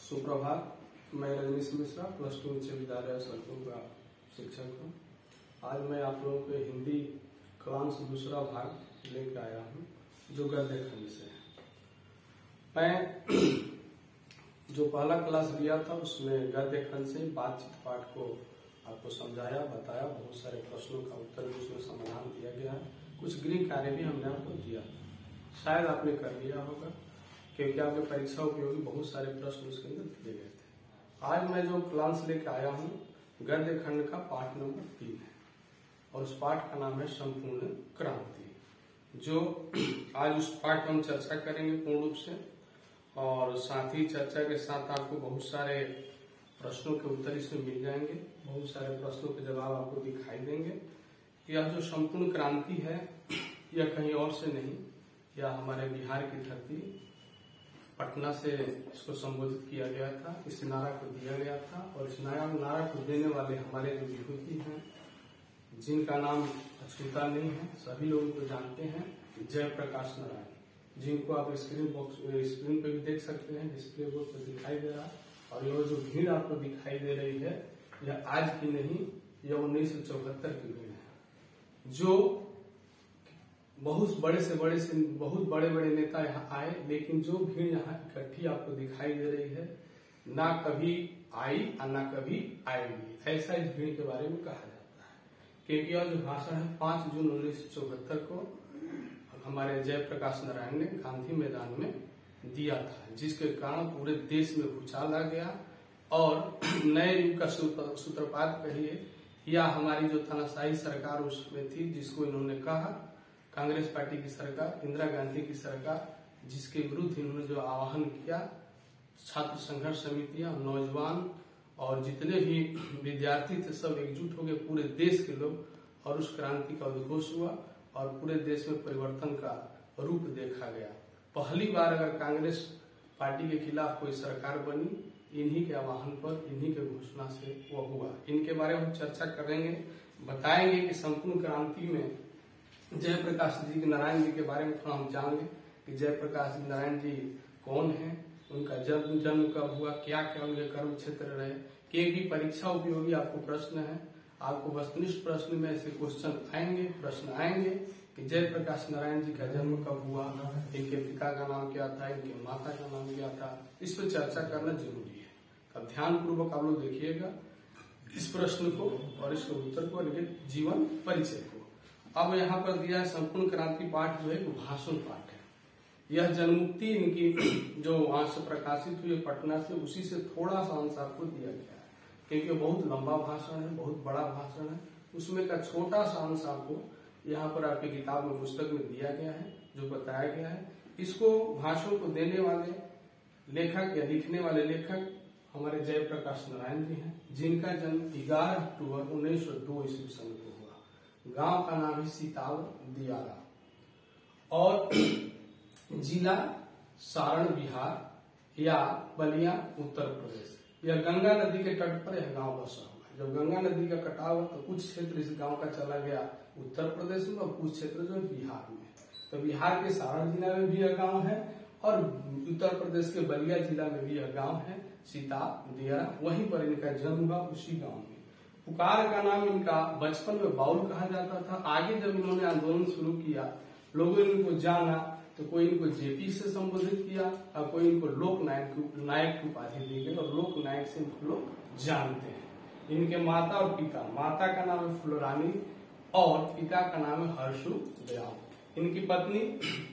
सुप्रभात। मैं रजनीश मिश्रा प्लस 2 उच्च विद्यालय सरपुर का शिक्षक हूँ। आज मैं आप लोगों को हिंदी क्लास दूसरा भाग लेकर आया हूँ जो गद्य खंड से है। मैं जो पहला क्लास लिया था उसमें गद्य खंड से बातचीत पाठ को आपको समझाया, बताया, बहुत सारे प्रश्नों का उत्तर भी उसमें समाधान दिया गया है। कुछ गृह कार्य भी हमने आपको दिया, शायद आपने कर लिया होगा क्योंकि आपके परीक्षा उपयोगी बहुत सारे प्रश्न उसके अंदर दिए गए थे। आज मैं जो क्लास लेकर आया हूँ गद्य खंड का पाठ नंबर 3 है और उस पाठ का नाम है संपूर्ण क्रांति। जो आज उस पाठ पर हम चर्चा करेंगे पूर्ण रूप से, और साथ ही चर्चा के साथ आपको बहुत सारे प्रश्नों के उत्तर इसमें मिल जाएंगे, बहुत सारे प्रश्नों के जवाब आपको दिखाई देंगे। यह जो संपूर्ण क्रांति है यह कहीं और से नहीं, यह हमारे बिहार की धरती पटना से इसको संबोधित किया गया था, इस नारा को दिया गया था। और इस नारा को देने वाले हमारे जो विभूति हैं जिनका नाम अछूता नहीं है, सभी लोग को जानते हैं, जयप्रकाश नारायण, जिनको आप स्क्रीन पे भी देख सकते हैं, डिस्प्ले बोर्ड पर दिखाई दे रहा है। और यह जो भीड़ आपको दिखाई दे रही है यह आज की नहीं, यह 1974 की भीड़ है। जो बहुत बड़े बड़े नेता यहाँ आए, लेकिन जो भीड़ यहाँ इकट्ठी आपको दिखाई दे रही है ना कभी आई और ना कभी आएगी, ऐसा इस भीड़ के बारे में कहा जाता है। क्योंकि यह जो भाषण है 5 जून 1974 को हमारे जयप्रकाश नारायण ने गांधी मैदान में दिया था, जिसके कारण पूरे देश में भूचाल आ गया और नए युग का सूत्रपात कहिए या हमारी जो तानाशाही सरकार उसमें थी, जिसको इन्होंने कहा कांग्रेस पार्टी की सरकार, इंदिरा गांधी की सरकार, जिसके विरुद्ध इन्होंने जो आह्वान किया, छात्र संघर्ष समितियां, नौजवान और जितने भी विद्यार्थी थे सब एकजुट हो गए, पूरे देश के लोग, और उस क्रांति का उद्घोष हुआ और पूरे देश में परिवर्तन का रूप देखा गया। पहली बार अगर कांग्रेस पार्टी के खिलाफ कोई सरकार बनी, इन्हीं के आह्वान पर, इन्हीं के घोषणा से वो हुआ। इनके बारे में हम चर्चा करेंगे, बताएंगे कि संपूर्ण क्रांति में जयप्रकाश जी के नारायण जी के बारे में थोड़ा हम जानेंगे कि जयप्रकाश जी नारायण जी कौन है, उनका जन्म कब हुआ, क्या क्या उनके कर्म क्षेत्र रहे। कि परीक्षा उपयोगी आपको प्रश्न है, आपको वस्तुनिष्ठ प्रश्न में ऐसे प्रश्न आएंगे कि जयप्रकाश नारायण जी का जन्म कब हुआ, इनके पिता का नाम क्या था, इनके माता का नाम क्या था, इस पर चर्चा करना जरूरी है। अब ध्यान पूर्वक आप लोग देखिएगा इस प्रश्न को और इसके उत्तर को, इनके जीवन परिचय को। अब यहाँ पर दिया है संपूर्ण क्रांति पाठ जो है वो भाषण पाठ है। यह जनमुक्ति इनकी जो वहां से प्रकाशित हुई पटना से, उसी से थोड़ा सा अंश आपको दिया गया है, क्योंकि बहुत लंबा भाषण है, बहुत बड़ा भाषण है। उसमें का छोटा सा अंश आपको यहाँ पर आपकी किताब में, पुस्तक में दिया गया है, जो बताया गया है। इसको भाषण को देने वाले लेखक या लिखने वाले लेखक हमारे जयप्रकाश नारायण जी हैं, जिनका जन्म 11 अक्टूबर 1902 ईस्वी सन को हुआ। गांव का नाम है सीताव दियारा और जिला सारण बिहार या बलिया उत्तर प्रदेश। यह गंगा नदी के तट पर यह गांव बसा हुआ है। जब गंगा नदी का कटाव तो कुछ क्षेत्र इस गांव का चला गया उत्तर प्रदेश में और कुछ क्षेत्र जो बिहार में। तो बिहार के सारण जिला में भी यह गांव है और उत्तर प्रदेश के बलिया जिला में भी यह गांव है सीताव दियारा। वहीं पर इनका जन्म हुआ, उसी गाँव में। पुकार का नाम इनका बचपन में बाउल कहा जाता था। आगे जब इन्होंने आंदोलन शुरू किया, लोगों ने इनको जाना तो कोई इनको जेपी से संबोधित किया और कोई इनको लोक नायक की उपाधि दी गई और लोक नायक से इनको लोग जानते हैं। इनके माता और पिता, माता का नाम है फुलरानी और पिता का नाम है हर्षु दयाल। इनकी पत्नी,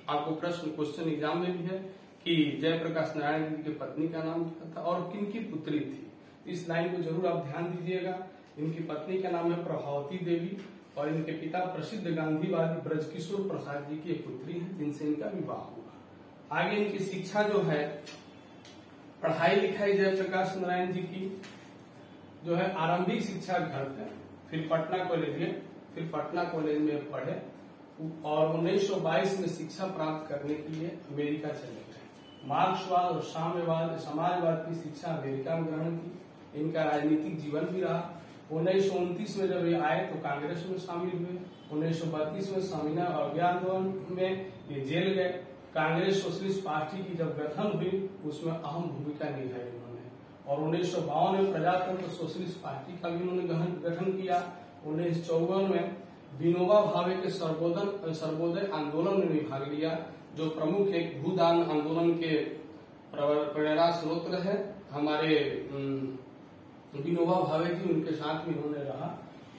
आपको क्वेश्चन एग्जाम में भी है कि जयप्रकाश नारायण जी की पत्नी का नाम क्या था और किनकी पुत्री थी। इस लाइन को जरूर आप ध्यान दीजिएगा। इनकी पत्नी का नाम है प्रभावती देवी और इनके पिता प्रसिद्ध गांधीवादी ब्रजकिशोर प्रसाद जी की एक पुत्री है, जिनसे इनका विवाह हुआ। आगे इनकी शिक्षा जो है, पढ़ाई लिखाई जयप्रकाश नारायण जी की जो है आरंभिक शिक्षा घर पे, फिर पटना कॉलेज में पढ़े और 1922 में शिक्षा प्राप्त करने के लिए अमेरिका चले गए। मार्क्सवाद और समाजवाद की शिक्षा अमेरिका में ग्रहण की। इनका राजनीतिक जीवन भी रहा। 1929 में जब ये आए तो कांग्रेस में शामिल हुए। 1932 में स्वामीनाथन अभियान आंदोलन में ये जेल गए। कांग्रेस सोशलिस्ट पार्टी की जब गठन हुई उसमें अहम भूमिका निभाई उन्होंने। और 1952 में प्रजातंत्र सोशलिस्ट पार्टी का भी उन्होंने गठन किया। 1954 में विनोबा भावे के सर्वोदय आंदोलन में भी भाग लिया, जो प्रमुख एक भूदान आंदोलन के प्रेरणा स्रोत रहे। हमारे विनोबा भावे की उनके साथ में उन्होंने रहा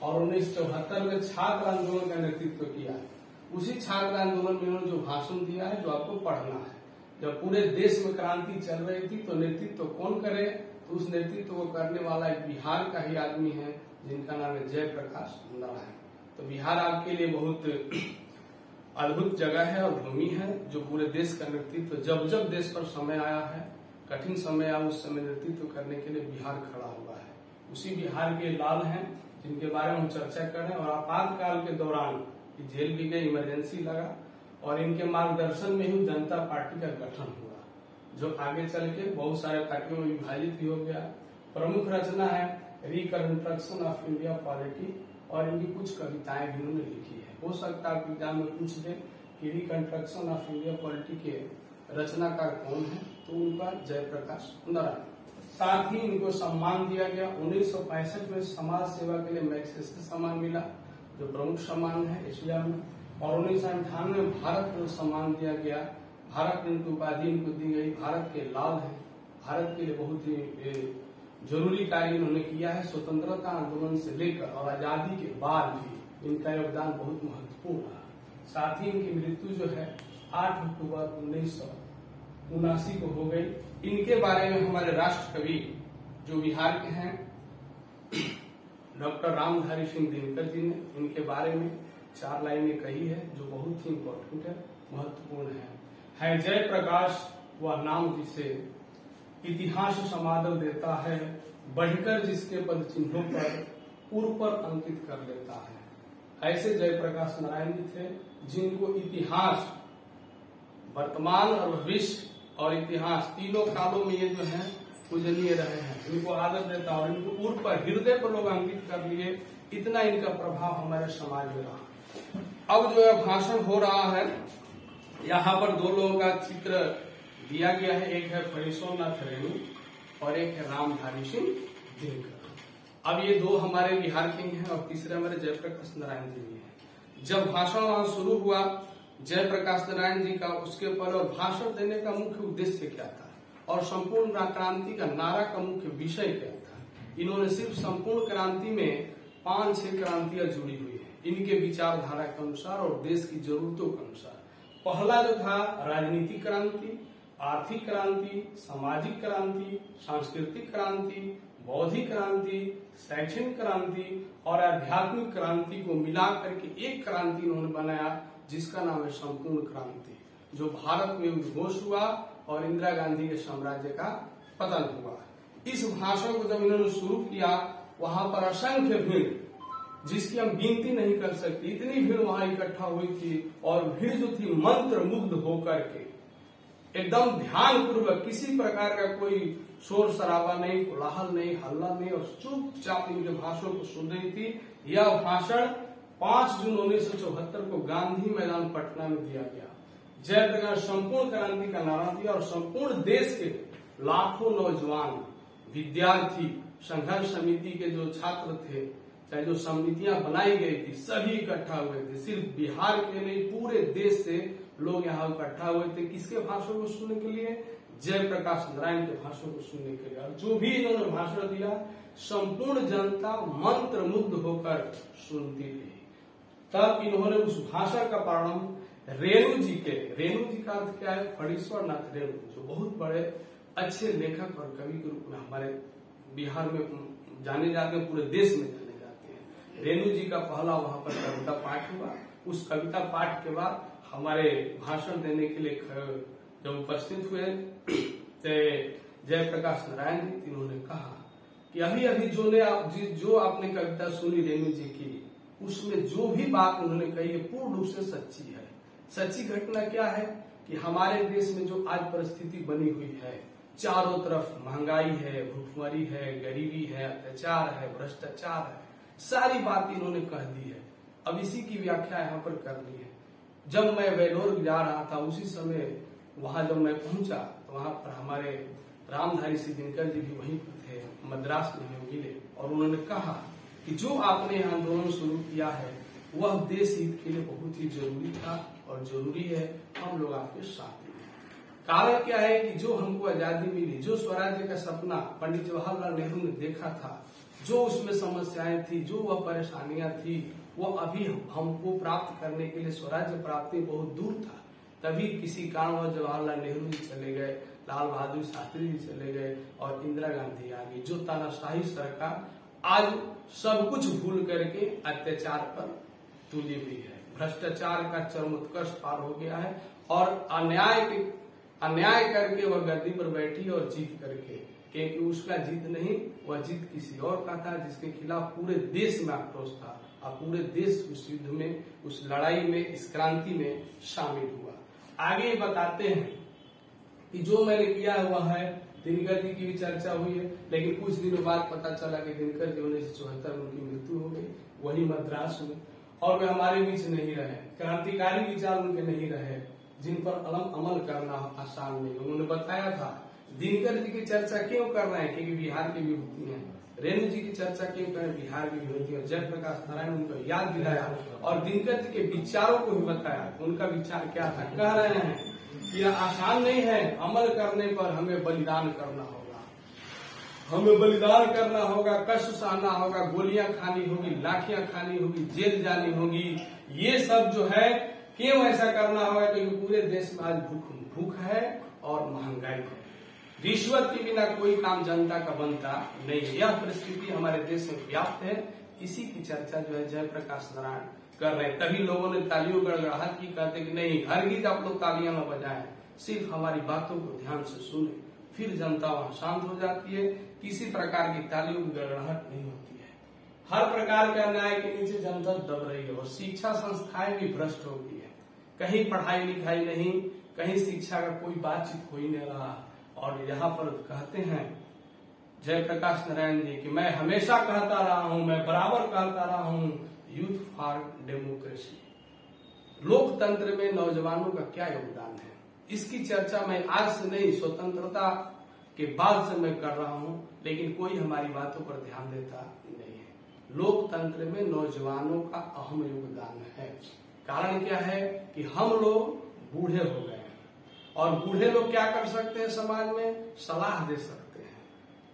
और 1974 में छात्र आंदोलन का नेतृत्व किया। उसी छात्र आंदोलन में उन्होंने जो भाषण दिया है, जो आपको पढ़ना है। जब पूरे देश में क्रांति चल रही थी तो नेतृत्व कौन करे, तो उस नेतृत्व को करने वाला एक बिहार का ही आदमी है, जिनका नाम है जयप्रकाश नारायण। तो बिहार आपके लिए बहुत अद्भुत जगह है और भूमि है, जो पूरे देश का नेतृत्व जब जब देश पर समय आया है, कठिन समय आया, उस समय नेतृत्व करने के लिए बिहार खड़ा हुआ है। उसी बिहार के लाल हैं जिनके बारे में हम चर्चा करें। और आपातकाल के दौरान जेल भी गए, इमरजेंसी लगा और इनके मार्गदर्शन में ही जनता पार्टी का गठन हुआ, जो आगे चल के बहुत सारे पार्टियों में विभाजित भी हो गया। प्रमुख रचना है रिकंस्ट्रक्शन ऑफ इंडिया पॉलिटी और इनकी कुछ कविताएं भी उन्होंने लिखी है। हो सकता है एग्जाम में पूछ दे कि रिकंस्ट्रक्शन ऑफ इंडिया पॉलिटी के रचनाकार कौन है, तो उनका जयप्रकाश नारायण। साथ ही इनको सम्मान दिया गया। 1965 में समाज सेवा के लिए मैग्सेसे सम्मान मिला, जो प्रमुख सम्मान है एशिया में। और 1998 में भारत रत्न सम्मान दिया गया। भारत रत्न की उपाधि इनको दी गई। भारत के लाल हैं, भारत के लिए बहुत ही जरूरी कार्य इन्होंने किया है। स्वतंत्रता आंदोलन से लेकर और आजादी के बाद भी इनका योगदान बहुत महत्वपूर्ण रहा। साथ ही इनकी मृत्यु जो है 8 अक्टूबर 1979 को हो गई। इनके बारे में हमारे राष्ट्र कवि जो बिहार के हैं डॉक्टर रामधारी सिंह दिनकर जी ने इनके बारे में 4 लाइनें कही है, जो बहुत ही इम्पोर्टेंट है, महत्वपूर्ण है जयप्रकाश वह नाम जिसे इतिहास समादर देता है, बढ़कर जिसके पद चिन्हों पर पूर्व पर अंकित कर लेता है। ऐसे जयप्रकाश नारायण जी थे जिनको इतिहास, वर्तमान और भविष्य और इतिहास तीनों कालों में ये जो है पूजनीय रहे हैं। इनको आदर देता और इनको पूर्व पर, हृदय पर लोग अंकित कर लिए। इतना इनका प्रभाव हमारे समाज में रहा। अब जो है भाषण हो रहा है, यहाँ पर 2 लोगों का चित्र दिया गया है। एक है फणीश्वरनाथ रेणु और एक है रामधारी सिंह दिनकर। अब ये 2 हमारे बिहार के ही हैं और तीसरे हमारे जयप्रकाश नारायण जी भी हैं। जब भाषण वहां शुरू हुआ जयप्रकाश नारायण जी का, उसके ऊपर और भाषण देने का मुख्य उद्देश्य क्या था और संपूर्ण क्रांति का नारा का मुख्य विषय क्या था। इन्होंने सिर्फ संपूर्ण क्रांति में 5-6 क्रांतियां जुड़ी हुई है इनके विचारधारा के अनुसार और देश की जरूरतों के अनुसार। पहला जो था राजनीतिक क्रांति, आर्थिक क्रांति, सामाजिक क्रांति, सांस्कृतिक क्रांति, बौद्धिक क्रांति, शैक्षणिक क्रांति और आध्यात्मिक क्रांति को मिला करके एक क्रांति उन्होंने बनाया, जिसका नाम है संपूर्ण क्रांति, जो भारत में उद्घोष हुआ और इंदिरा गांधी के साम्राज्य का पतन हुआ। इस भाषण को जब इन्होंने शुरू किया, वहां पर असंख्य भीड़, जिसकी हम गिनती नहीं कर सकते, इतनी भीड़ वहां इकट्ठा हुई थी। और भीड़ जो थी मंत्र मुग्ध होकर के एकदम ध्यान पूर्वक, किसी प्रकार का कोई शोर शराबा नहीं, कोलाहल नहीं, हल्ला नहीं, और चुपचाप इनके भाषण को सुन रही थी। यह भाषण 5 जून 1974 को गांधी मैदान पटना में दिया गया। जयप्रकाश संपूर्ण क्रांति का नारा दिया और संपूर्ण देश के लाखों नौजवान, विद्यार्थी, संघर्ष समिति के जो छात्र थे, चाहे जो समितियां बनाई गई थी, सभी इकट्ठा हुए थे। सिर्फ बिहार के नहीं, पूरे देश से लोग यहाँ इकट्ठा हुए थे। किसके भाषण को सुनने के लिए? जयप्रकाश नारायण के भाषण को सुनने के लिए। और जो भी इन्होंने भाषण दिया, संपूर्ण जनता मंत्र मुग्ध होकर सुनती रही। तब इन्होंने उस भाषण का प्रारंभ रेणु जी का अर्थ क्या है? फणीश्वरनाथ रेणु, जो बहुत बड़े अच्छे लेखक और कवि के रूप में हमारे बिहार में जाने जाते हैं, पूरे देश में जाने जाते हैं। रेणु जी का पहला वहां पर कविता पाठ हुआ। उस कविता पाठ के बाद हमारे भाषण देने के लिए जब उपस्थित हुए जयप्रकाश नारायण जी, इन्होंने कहा कि अभी अभी जो आपने कविता सुनी रेणु जी की, उसमें जो भी बात उन्होंने कही है पूर्ण रूप से सच्ची है। सच्ची घटना क्या है कि हमारे देश में जो आज परिस्थिति बनी हुई है, चारों तरफ महंगाई है, भूखमरी है, गरीबी है, अत्याचार है, भ्रष्टाचार है, सारी बात इन्होंने कह दी है। अब इसी की व्याख्या यहाँ पर करनी है। जब मैं वेलोर जा रहा था, उसी समय वहां जब मैं पहुंचा तो वहां पर हमारे रामधारी सिंह दिनकर जी भी वहीं पर थे, मद्रास में हमें मिले और उन्होंने कहा कि जो आपने आंदोलन शुरू किया है वह देश हित के लिए बहुत ही जरूरी था और जरूरी है, हम लोग आपके साथ हैं। कारण क्या है कि जो हमको आजादी मिली, जो स्वराज्य का सपना पंडित जवाहरलाल नेहरू ने देखा था, जो उसमें समस्याएं थी, जो वह परेशानियां थी, वो अभी हमको प्राप्त करने के लिए स्वराज्य प्राप्ति बहुत दूर था। तभी किसी कारणवश जवाहरलाल नेहरू जी चले गए, लाल बहादुर शास्त्री जी चले गए और इंदिरा गांधी आ गई। जो तानाशाही सरकार आज सब कुछ भूल करके अत्याचार पर तुली हुई है, भ्रष्टाचार का चरमोत्कर्ष पार हो गया है और अन्याय करके वह गद्दी पर बैठी और जीत करके, क्योंकि उसका जीत नहीं, वह जीत किसी और का था जिसके खिलाफ पूरे देश में आक्रोश था और पूरे देश उस युद्ध में, उस लड़ाई में, इस क्रांति में शामिल हुआ। आगे बताते हैं कि जो मैंने किया है वह है, दिनकर जी की भी चर्चा हुई है, लेकिन कुछ दिनों बाद पता चला कि दिनकर जी 1974 में उनकी मृत्यु हो गई, वही मद्रास में, और वे हमारे बीच नहीं रहे। क्रांतिकारी विचार उनके नहीं रहे जिन पर अमल करना आसान नहीं। उन्होंने बताया था दिनकर जी की चर्चा क्यों कर रहे हैं, क्योंकि बिहार की विभूति हैं। रेणु जी की चर्चा क्यों करें, बिहार की विभूति। और जयप्रकाश नारायण उनको याद दिलाया और दिनकर जी के विचारों को भी बताया। उनका विचार क्या था, कह रहे हैं कि यह आसान नहीं है, अमल करने पर हमें बलिदान करना होगा, हमें बलिदान करना होगा, कष्ट सहना होगा, गोलियां खानी होगी, लाठियां खानी होगी, जेल जानी होगी। ये सब जो है क्यों ऐसा करना होगा, क्योंकि पूरे देश में आज भूख है और महंगाई है। रिश्वत के बिना कोई काम जनता का बनता नहीं है। यह परिस्थिति हमारे देश में व्याप्त है। इसी की चर्चा जो है जयप्रकाश नारायण कर रहे हैं। तभी लोगों ने तालियों गड़गड़ाहट की, कहते कि नहीं, हरगिज आप लोग तालियां न बजाएं, सिर्फ हमारी बातों को ध्यान से सुने, फिर जनता वहां शांत हो जाती है। किसी प्रकार की तालियों की गड़गड़ाहट नहीं होती है। हर प्रकार के अन्याय के नीचे जनता दब रही है और शिक्षा संस्थाएं भी भ्रष्ट हो गई है। कहीं पढ़ाई लिखाई नहीं, कहीं शिक्षा का कोई बातचीत हो ही नहीं रहा। और यहाँ पर कहते हैं जयप्रकाश नारायण जी कि मैं हमेशा कहता रहा हूं, मैं बराबर कहता रहा हूं, यूथ फॉर डेमोक्रेसी, लोकतंत्र में नौजवानों का क्या योगदान है। इसकी चर्चा मैं आज से नहीं, स्वतंत्रता के बाद से मैं कर रहा हूं, लेकिन कोई हमारी बातों पर ध्यान देता नहीं है। लोकतंत्र में नौजवानों का अहम योगदान है। कारण क्या है कि हम लोग बूढ़े हो गए हैं और बूढ़े लोग क्या कर सकते हैं, समाज में सलाह दे सकते हैं,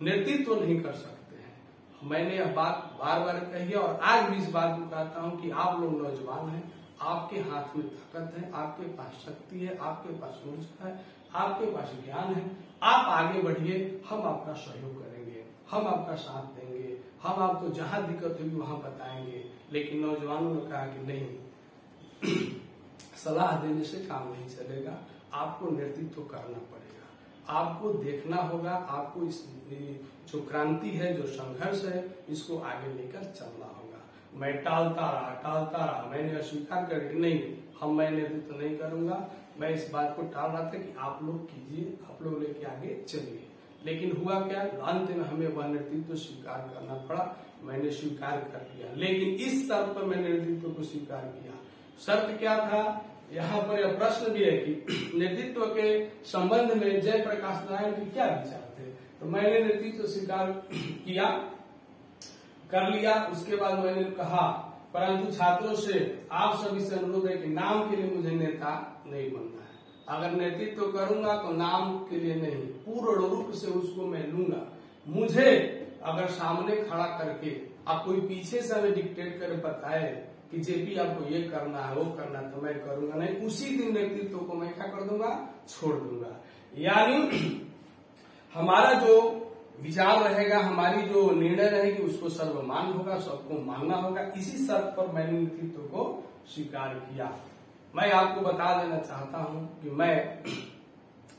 नेतृत्व नहीं कर सकते हैं। मैंने यह बात बार बार कही है और आज भी इस बात को कहता हूं कि आप लोग नौजवान हैं, आपके हाथ में ताकत है, आपके पास शक्ति है, आपके पास ऊर्जा है, आपके पास ज्ञान है। आप आगे बढ़िए, हम आपका सहयोग करेंगे, हम आपका साथ देंगे, हम आपको जहां दिक्कत होगी वहां बताएंगे। लेकिन नौजवानों ने कहा कि नहीं, सलाह देने से काम नहीं चलेगा, आपको नेतृत्व करना पड़ेगा, आपको देखना होगा, आपको इस जो क्रांति है, जो संघर्ष है, इसको आगे लेकर चलना होगा। मैं टालता रहा, मैंने अस्वीकार कर कि नहीं, मैं नेतृत्व नहीं करूंगा। मैं इस बात को टाल रहा था कि आप लोग कीजिए, आप लोग लेके आगे चलिए। लेकिन हुआ क्या, अंत में हमें वह नेतृत्व स्वीकार करना पड़ा। मैंने स्वीकार कर लिया, लेकिन इस शर्त पर मैंने नेतृत्व को स्वीकार किया। शर्त क्या था, यहाँ पर यह प्रश्न भी है कि नेतृत्व के संबंध में जयप्रकाश नारायण के क्या विचार थे। तो मैंने नेतृत्व स्वीकार किया, कर लिया। उसके बाद मैंने कहा, परंतु छात्रों से आप सभी से अनुरोध है कि नाम के लिए मुझे नेता नहीं बनना है। अगर नेतृत्व करूंगा तो नाम के लिए नहीं, पूर्ण रूप से उसको मैं लूंगा। मुझे अगर सामने खड़ा करके आप कोई पीछे से हमें डिक्टेट कर बताए कि जेपी आपको ये करना है, वो करना है, तो मैं करूंगा नहीं। उसी दिन नेतृत्व को मैं क्या कर दूंगा, छोड़ दूंगा। यानी हमारा जो विचार रहेगा, हमारी जो निर्णय रहेगी, उसको सर्वमान्य होगा, सबको मानना होगा। इसी शर्त पर मैंने नेतृत्व को स्वीकार किया। मैं आपको बता देना चाहता हूं कि मैं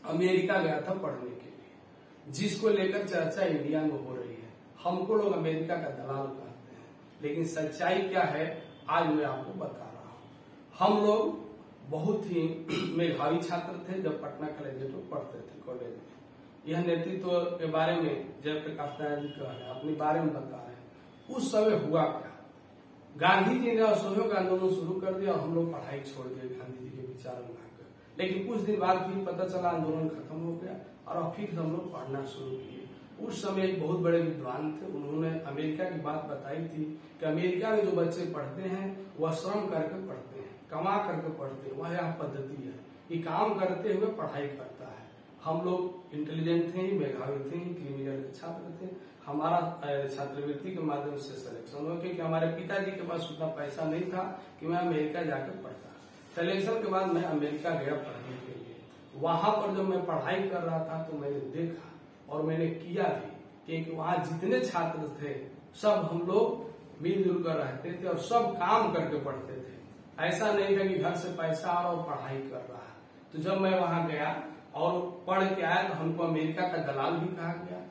अमेरिका गया था पढ़ने के लिए, जिसको लेकर चर्चा इंडिया में हो रही है। हमको लोग अमेरिका का दलाल कहते हैं, लेकिन सच्चाई क्या है आज मैं आपको बता रहा हूं। हम लोग बहुत ही मेधावी छात्र थे जब पटना कॉलेज में पढ़ते थे। कॉलेज में यह नेतृत्व के बारे में जयप्रकाश नारायण जी कह रहे हैं, अपने बारे में बता रहे हैं। उस समय हुआ क्या, गांधी जी ने असहयोग आंदोलन शुरू कर दिया और हम लोग पढ़ाई छोड़ दिए गांधी जी के विचार में आकर। लेकिन कुछ दिन बाद फिर पता चला आंदोलन खत्म हो गया और फिर हम लोग पढ़ना शुरू किए। उस समय एक बहुत बड़े विद्वान थे, उन्होंने अमेरिका की बात बताई थी कि अमेरिका में जो बच्चे पढ़ते हैं वह श्रम करके पढ़ते हैं, कमा करके पढ़ते हैं। वह यह पद्धति है कि काम करते हुए पढ़ाई करता है। हम लोग इंटेलिजेंट थे, मेधावी थे, क्रिमिनल के छात्र थे। हमारा छात्रवृत्ति के माध्यम से सिलेक्शन हुआ, क्योंकि हमारे पिताजी के पास उतना पैसा नहीं था कि मैं अमेरिका जाकर पढ़ता। सिलेक्शन के बाद मैं अमेरिका गया पढ़ने के लिए। वहां पर जब मैं पढ़ाई कर रहा था तो मैंने देखा और मैंने किया भी, क्योंकि वहां जितने छात्र थे सब हम लोग मिलजुल कर रहते थे और सब काम करके पढ़ते थे। ऐसा नहीं था कि घर से पैसा आ रहा और पढ़ाई कर रहा है। तो जब मैं वहां गया और पढ़ के आया तो हमको अमेरिका का दलाल भी कहा गया।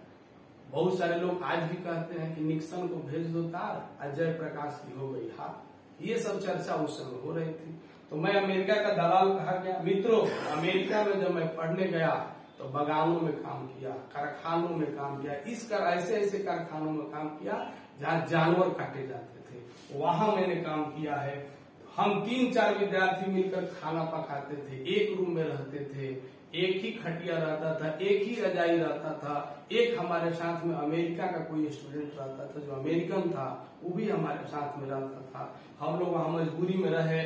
बहुत सारे लोग आज भी कहते हैं कि निक्सन को भेज दो तार, अजय प्रकाश की हो गई हार। ये सब चर्चा उस समय हो रही थी। तो मैं अमेरिका का दलाल कहा गया। मित्रों, अमेरिका में जब मैं पढ़ने गया तो बागानों में काम किया, कारखानों में काम किया, ऐसे ऐसे कारखानों में काम किया जहाँ जानवर काटे जाते थे, वहां मैंने काम किया है। हम 3-4 विद्यार्थी मिलकर खाना पकाते थे, एक रूम में रहते थे, एक ही खटिया रहता था, एक ही रजाई रहता था। एक हमारे साथ में अमेरिका का कोई स्टूडेंट रहता था जो अमेरिकन था, वो भी हमारे साथ में रहता था। हम लोग वहां मजबूरी में रहे,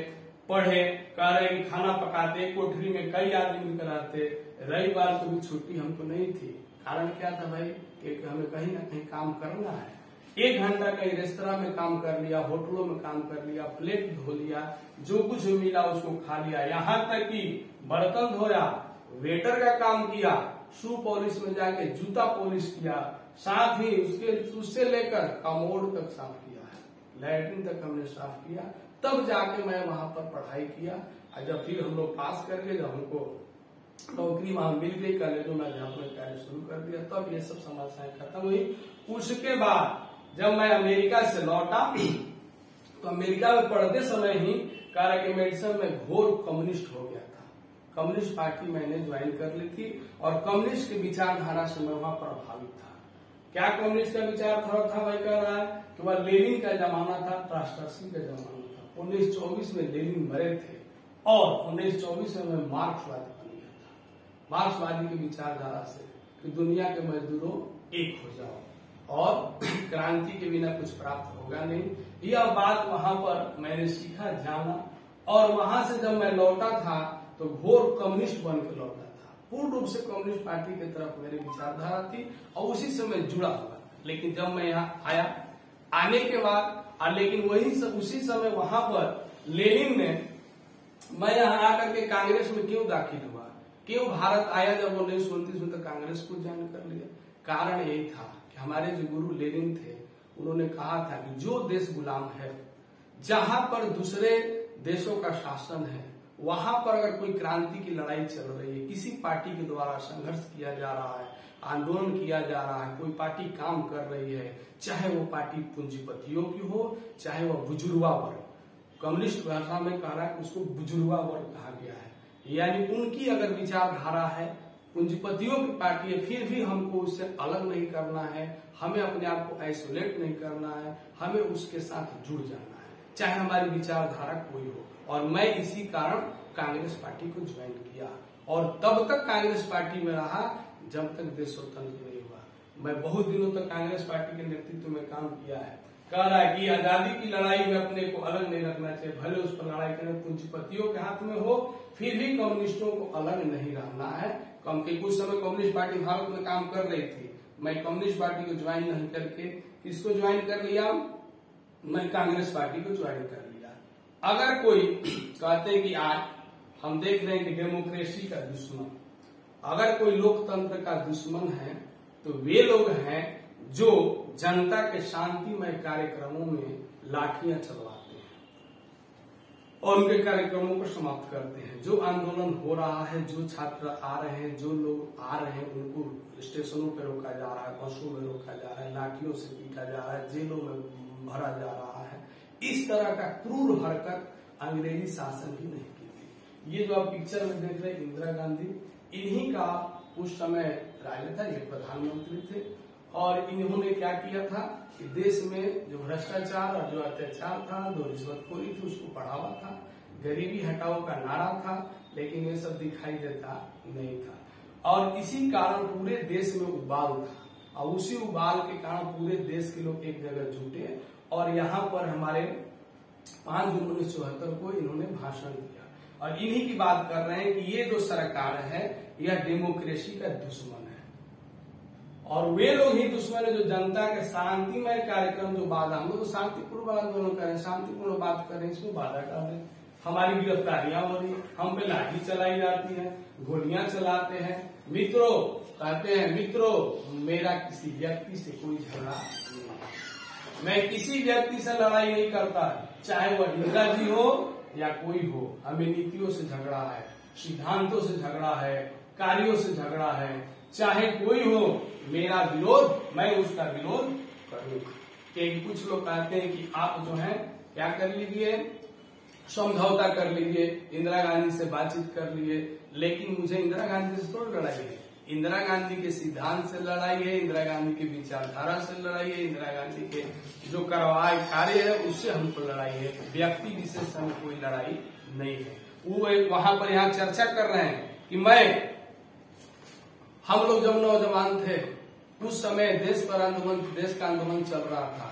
पढ़े, कह रहे कि खाना पकाते, कोठरी में कई आदमी मिलकर रहते। रविवार को भी छुट्टी हमको नहीं थी। कारण क्या था भाई, कि हमें कहीं ना कहीं काम करना है। 1 घंटा कहीं रेस्तरां में काम कर लिया, होटलों में काम कर लिया, प्लेट धो लिया, जो कुछ मिला उसको खा लिया, यहाँ तक कि बर्तन धोया, वेटर का काम किया, शू पॉलिश में जाके जूता पॉलिश किया, साथ ही उससे लेकर कमोड तक साफ किया है, लैट्रिन तक हमने साफ किया। तब जाके मैं वहां पर पढ़ाई किया। और जब फिर हम लोग पास कर गए, जब हमको नौकरी वहां मिल गई, कॉलेजों में अध्यापन कार्य शुरू कर दिया, तब ये सब समस्याएं खत्म हुई। उसके बाद जब मैं अमेरिका से लौटा तो अमेरिका में पढ़ते समय ही कार्य मेडिसिन में घोर कम्युनिस्ट हो गया था। कम्युनिस्ट पार्टी मैंने ज्वाइन कर ली थी और कम्युनिस्ट की विचारधारा से मैं वहां प्रभावित था। क्या कम्युनिस्ट का विचारधारा था? वही कह रहा है कि वह लेनिन का जमाना था, ट्रास्टर्सी का जमाना था। 1924 में लेनिन मरे थे और 1924 में मैं मार्क्सवादी बन गया था। मार्क्सवादी की विचारधारा से कि दुनिया के मजदूरों एक हो जाओ और क्रांति के बिना कुछ प्राप्त होगा नहीं। यह बात वहां पर मैंने सीखा, जाना, और वहां से जब मैं लौटा था तो घोर कम्युनिस्ट बन के लौटा था। पूर्ण रूप से कम्युनिस्ट पार्टी की तरफ मेरी विचारधारा थी और उसी से मैं जुड़ा हुआ। लेकिन जब मैं यहाँ आया, आने के बाद लेकिन उसी समय वहां पर लेनिन ने, मैं यहाँ आकर के कांग्रेस में क्यों दाखिल हुआ, क्यों भारत आया जब 1929 में, तो कांग्रेस को ज्वाइन कर लिया। कारण यही था कि हमारे जो गुरु लेनिन थे, उन्होंने कहा था कि जो देश गुलाम है, जहां पर दूसरे देशों का शासन है, वहां पर अगर कोई क्रांति की लड़ाई चल रही है, किसी पार्टी के द्वारा संघर्ष किया जा रहा है, आंदोलन किया जा रहा है, कोई पार्टी काम कर रही है, चाहे वो पार्टी पूंजीपतियों की हो, चाहे वो बुजुर्गा वर्ग, कम्युनिस्ट भाषा में कह रहा है उसको बुजुर्गा वर्ग कहा गया है, यानी उनकी अगर विचारधारा है, पूंजीपतियों की पार्टी है, फिर भी हमको उससे अलग नहीं करना है, हमें अपने आप को आइसोलेट नहीं करना है, हमें उसके साथ जुड़ जाना है, चाहे हमारी विचारधारा कोई हो। और मैं इसी कारण कांग्रेस पार्टी को ज्वाइन किया और तब तक कांग्रेस पार्टी में रहा जब तक देश स्वतंत्र नहीं हुआ। मैं बहुत दिनों तक कांग्रेस पार्टी के नेतृत्व में काम किया है। कह रहा है कि आजादी की लड़ाई में अपने को अलग नहीं रखना चाहिए, भले उस पर लड़ाई करें, पूंजीपतियों के हाथ में हो, फिर भी कम्युनिस्टों को अलग नहीं रहना है। क्योंकि कुछ समय कम्युनिस्ट पार्टी भारत में काम कर रही थी, मैं कम्युनिस्ट पार्टी को ज्वाइन नहीं करके किसको ज्वाइन कर लिया, मैं कांग्रेस पार्टी को ज्वाइन कर लिया। अगर कोई कहते कि आज हम देख रहे हैं कि डेमोक्रेसी का दुश्मन, अगर कोई लोकतंत्र का दुश्मन है तो वे लोग हैं जो जनता के शांतिमय कार्यक्रमों में लाठियां चलवाते हैं और उनके कार्यक्रमों को समाप्त करते हैं। जो आंदोलन हो रहा है, जो छात्र आ रहे हैं, जो लोग आ रहे हैं, उनको स्टेशनों पर रोका जा रहा है, बसों में रोका जा रहा है, लाठियों से पीटा जा रहा है, जेलों में भरा जा रहा है। इस तरह का क्रूर हरकत अंग्रेजी शासन भी नहीं की थी। ये जो आप पिक्चर में देख रहे हैं, इंदिरा गांधी, इन्हीं का उस समय राज था, ये प्रधानमंत्री थे और इन्होंने क्या किया था कि देश में जो भ्रष्टाचार और जो अत्याचार था, जो रिश्वतखोरी थी, उसको बढ़ावा था, गरीबी हटाओ का नारा था, लेकिन ये सब दिखाई देता नहीं था। और इसी कारण पूरे देश में उबाल था और उसी उबाल के कारण पूरे देश के लोग एक जगह जुटे और यहाँ पर हमारे 5 जून 1974 को इन्होंने भाषण दिया और इन्हीं की बात कर रहे हैं कि ये जो सरकार है यह डेमोक्रेसी का दुश्मन है और वे लोग ही दुश्मन है जो जनता के शांतिमय कार्यक्रम जो बाधा, हम लोग तो शांतिपूर्ण आंदोलन करें, शांतिपूर्ण बात करें, इसमें बाधा कर रहे हैं। हमारी गिरफ्तारियां हो रही, हम पे लाठी चलाई जाती है, गोलियां चलाते हैं। मित्रों कहते हैं, मित्रों मेरा किसी व्यक्ति से कोई झगड़ा नहीं है, मैं किसी व्यक्ति से लड़ाई नहीं करता, चाहे वह इंदिरा जी हो या कोई हो। हमें नीतियों से झगड़ा है, सिद्धांतों से झगड़ा है, कार्यों से झगड़ा है, चाहे कोई हो। मेरा विरोध, मैं उसका विरोध करूंगा। क्योंकि कुछ लोग कहते हैं कि आप जो है क्या कर लीजिए, समझौता कर लीजिए, इंदिरा गांधी से बातचीत कर लीजिए, लेकिन मुझे इंदिरा गांधी से थोड़ी लड़ाई है। इंदिरा गांधी के सिद्धांत से लड़ाई है, इंदिरा गांधी की विचारधारा से लड़ाई है, इंदिरा गांधी के जो करवाए कार्य है उससे हमको लड़ाई है। व्यक्ति विशेष से हमें कोई लड़ाई नहीं है। वो वहां पर यहाँ चर्चा कर रहे हैं कि हम लोग जब नौजवान थे उस समय देश का आंदोलन चल रहा था।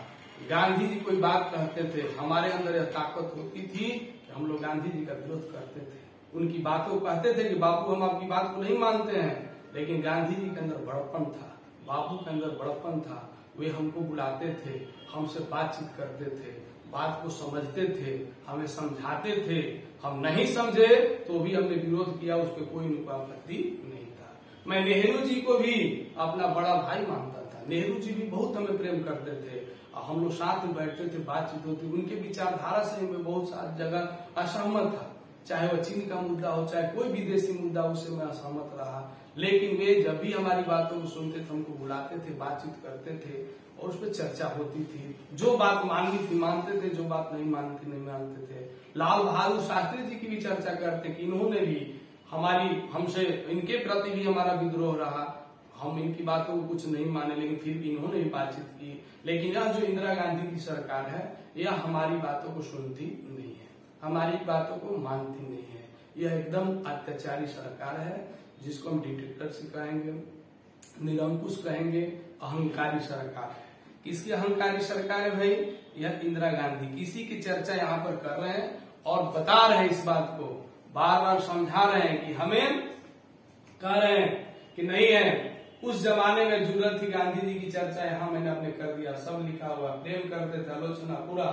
गांधी जी कोई बात कहते थे, हमारे अंदर यह ताकत होती थी कि हम लोग गांधी जी का विरोध करते थे। उनकी बातों को कहते थे कि बापू हम आपकी बात को नहीं मानते हैं, लेकिन गांधी जी के अंदर बड़प्पन था, बापू के अंदर बड़प्पन था। वे हमको बुलाते थे, हमसे बातचीत करते थे, बात को समझते थे, हमें समझाते थे। हम नहीं समझे तो भी हमने विरोध किया, उस पर कोई उनका आपत्ति नहीं था। मैं नेहरू जी को भी अपना बड़ा भाई मानता था। नेहरू जी भी बहुत हमें प्रेम करते थे और हम लोग साथ में बैठते थे, बातचीत होती। उनके विचारधारा से मैं बहुत सारी जगह असहमत था, चाहे वह चीन का मुद्दा हो, चाहे कोई विदेशी मुद्दा, उससे मैं असहमत रहा। लेकिन वे जब भी हमारी बातों को सुनते थे, हमको बुलाते थे, बातचीत करते थे और उस पर चर्चा होती थी। जो बात माननी थी मानते थे, जो बात नहीं माननी थी नहीं मानते थे। लाल बहादुर शास्त्री जी की भी चर्चा करते कि इन्होंने भी हमसे, इनके प्रति भी हमारा विद्रोह रहा, हम इनकी बातों को कुछ नहीं माने, लेकिन फिर भी इन्होंने भी बातचीत की। लेकिन यह जो इंदिरा गांधी की सरकार है यह हमारी बातों को सुनती नहीं है, हमारी बातों को मानती नहीं है। यह एकदम अत्याचारी सरकार है, जिसको हम डिक्टेटरशिप कहेंगे, निरंकुश कहेंगे, अहंकारी सरकार है। किसकी अहंकारी सरकार है भाई? यह इंदिरा गांधी। किसी की चर्चा यहाँ पर कर रहे हैं और बता रहे हैं, इस बात को बार बार समझा रहे हैं कि हमें कह रहे हैं कि नहीं है, उस जमाने में जरूरत थी गांधी जी की चर्चा, यहाँ मैंने अपने कर दिया, सब लिखा हुआ, प्रेम करते थे, आलोचना पूरा,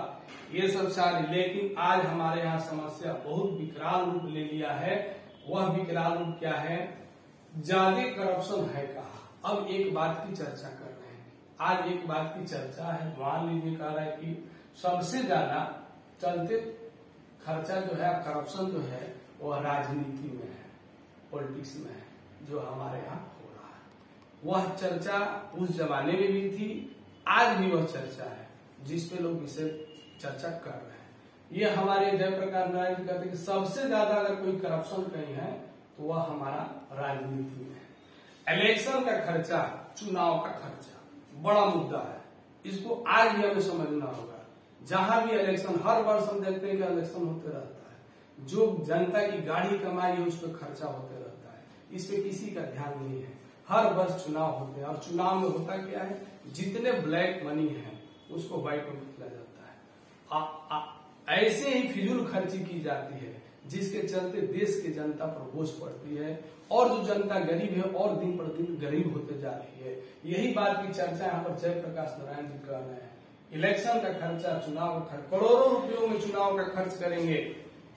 ये सब सारी। लेकिन आज हमारे यहाँ समस्या बहुत विकराल रूप ले लिया है। वह विकराल रूप क्या है? ज्यादा करप्शन है कहा। अब एक बात की चर्चा कर रहे हैं, आज एक बात की चर्चा है, मान लीजिए कह रहा है कि सबसे ज्यादा चलते खर्चा जो है, करप्शन जो है, वह राजनीति में है, पॉलिटिक्स में है, जो हमारे यहाँ हो रहा है। वह चर्चा उस जमाने में भी थी, आज भी वह चर्चा है, जिसपे लोग इसे चर्चा कर रहे हैं। ये हमारे जयप्रकाश नारायण जी कहते हैं कि सबसे ज्यादा अगर कोई करप्शन कहीं है तो वह हमारा राजनीति में है। इलेक्शन का खर्चा, चुनाव का खर्चा बड़ा मुद्दा है, इसको आज भी हमें समझना होगा। जहां भी इलेक्शन, हर वर्ष हम देखते हैं कि इलेक्शन होते रहता है, जो जनता की गाढ़ी कमाई है उस पर खर्चा होते रहता है, इस पे किसी का ध्यान नहीं है। हर वर्ष चुनाव होते हैं और चुनाव में होता क्या है, जितने ब्लैक मनी है उसको व्हाइट में बदला जाता है। ऐसे ही फिजूल खर्ची की जाती है, जिसके चलते देश की जनता पर बोझ पड़ती है और जो जनता गरीब है और दिन पर दिन गरीब होते जा रही है। यही बात की चर्चा यहाँ पर जयप्रकाश नारायण जी कर रहे हैं। इलेक्शन का खर्चा, चुनाव का खर्च, करोड़ों रुपयों में चुनाव का खर्च करेंगे।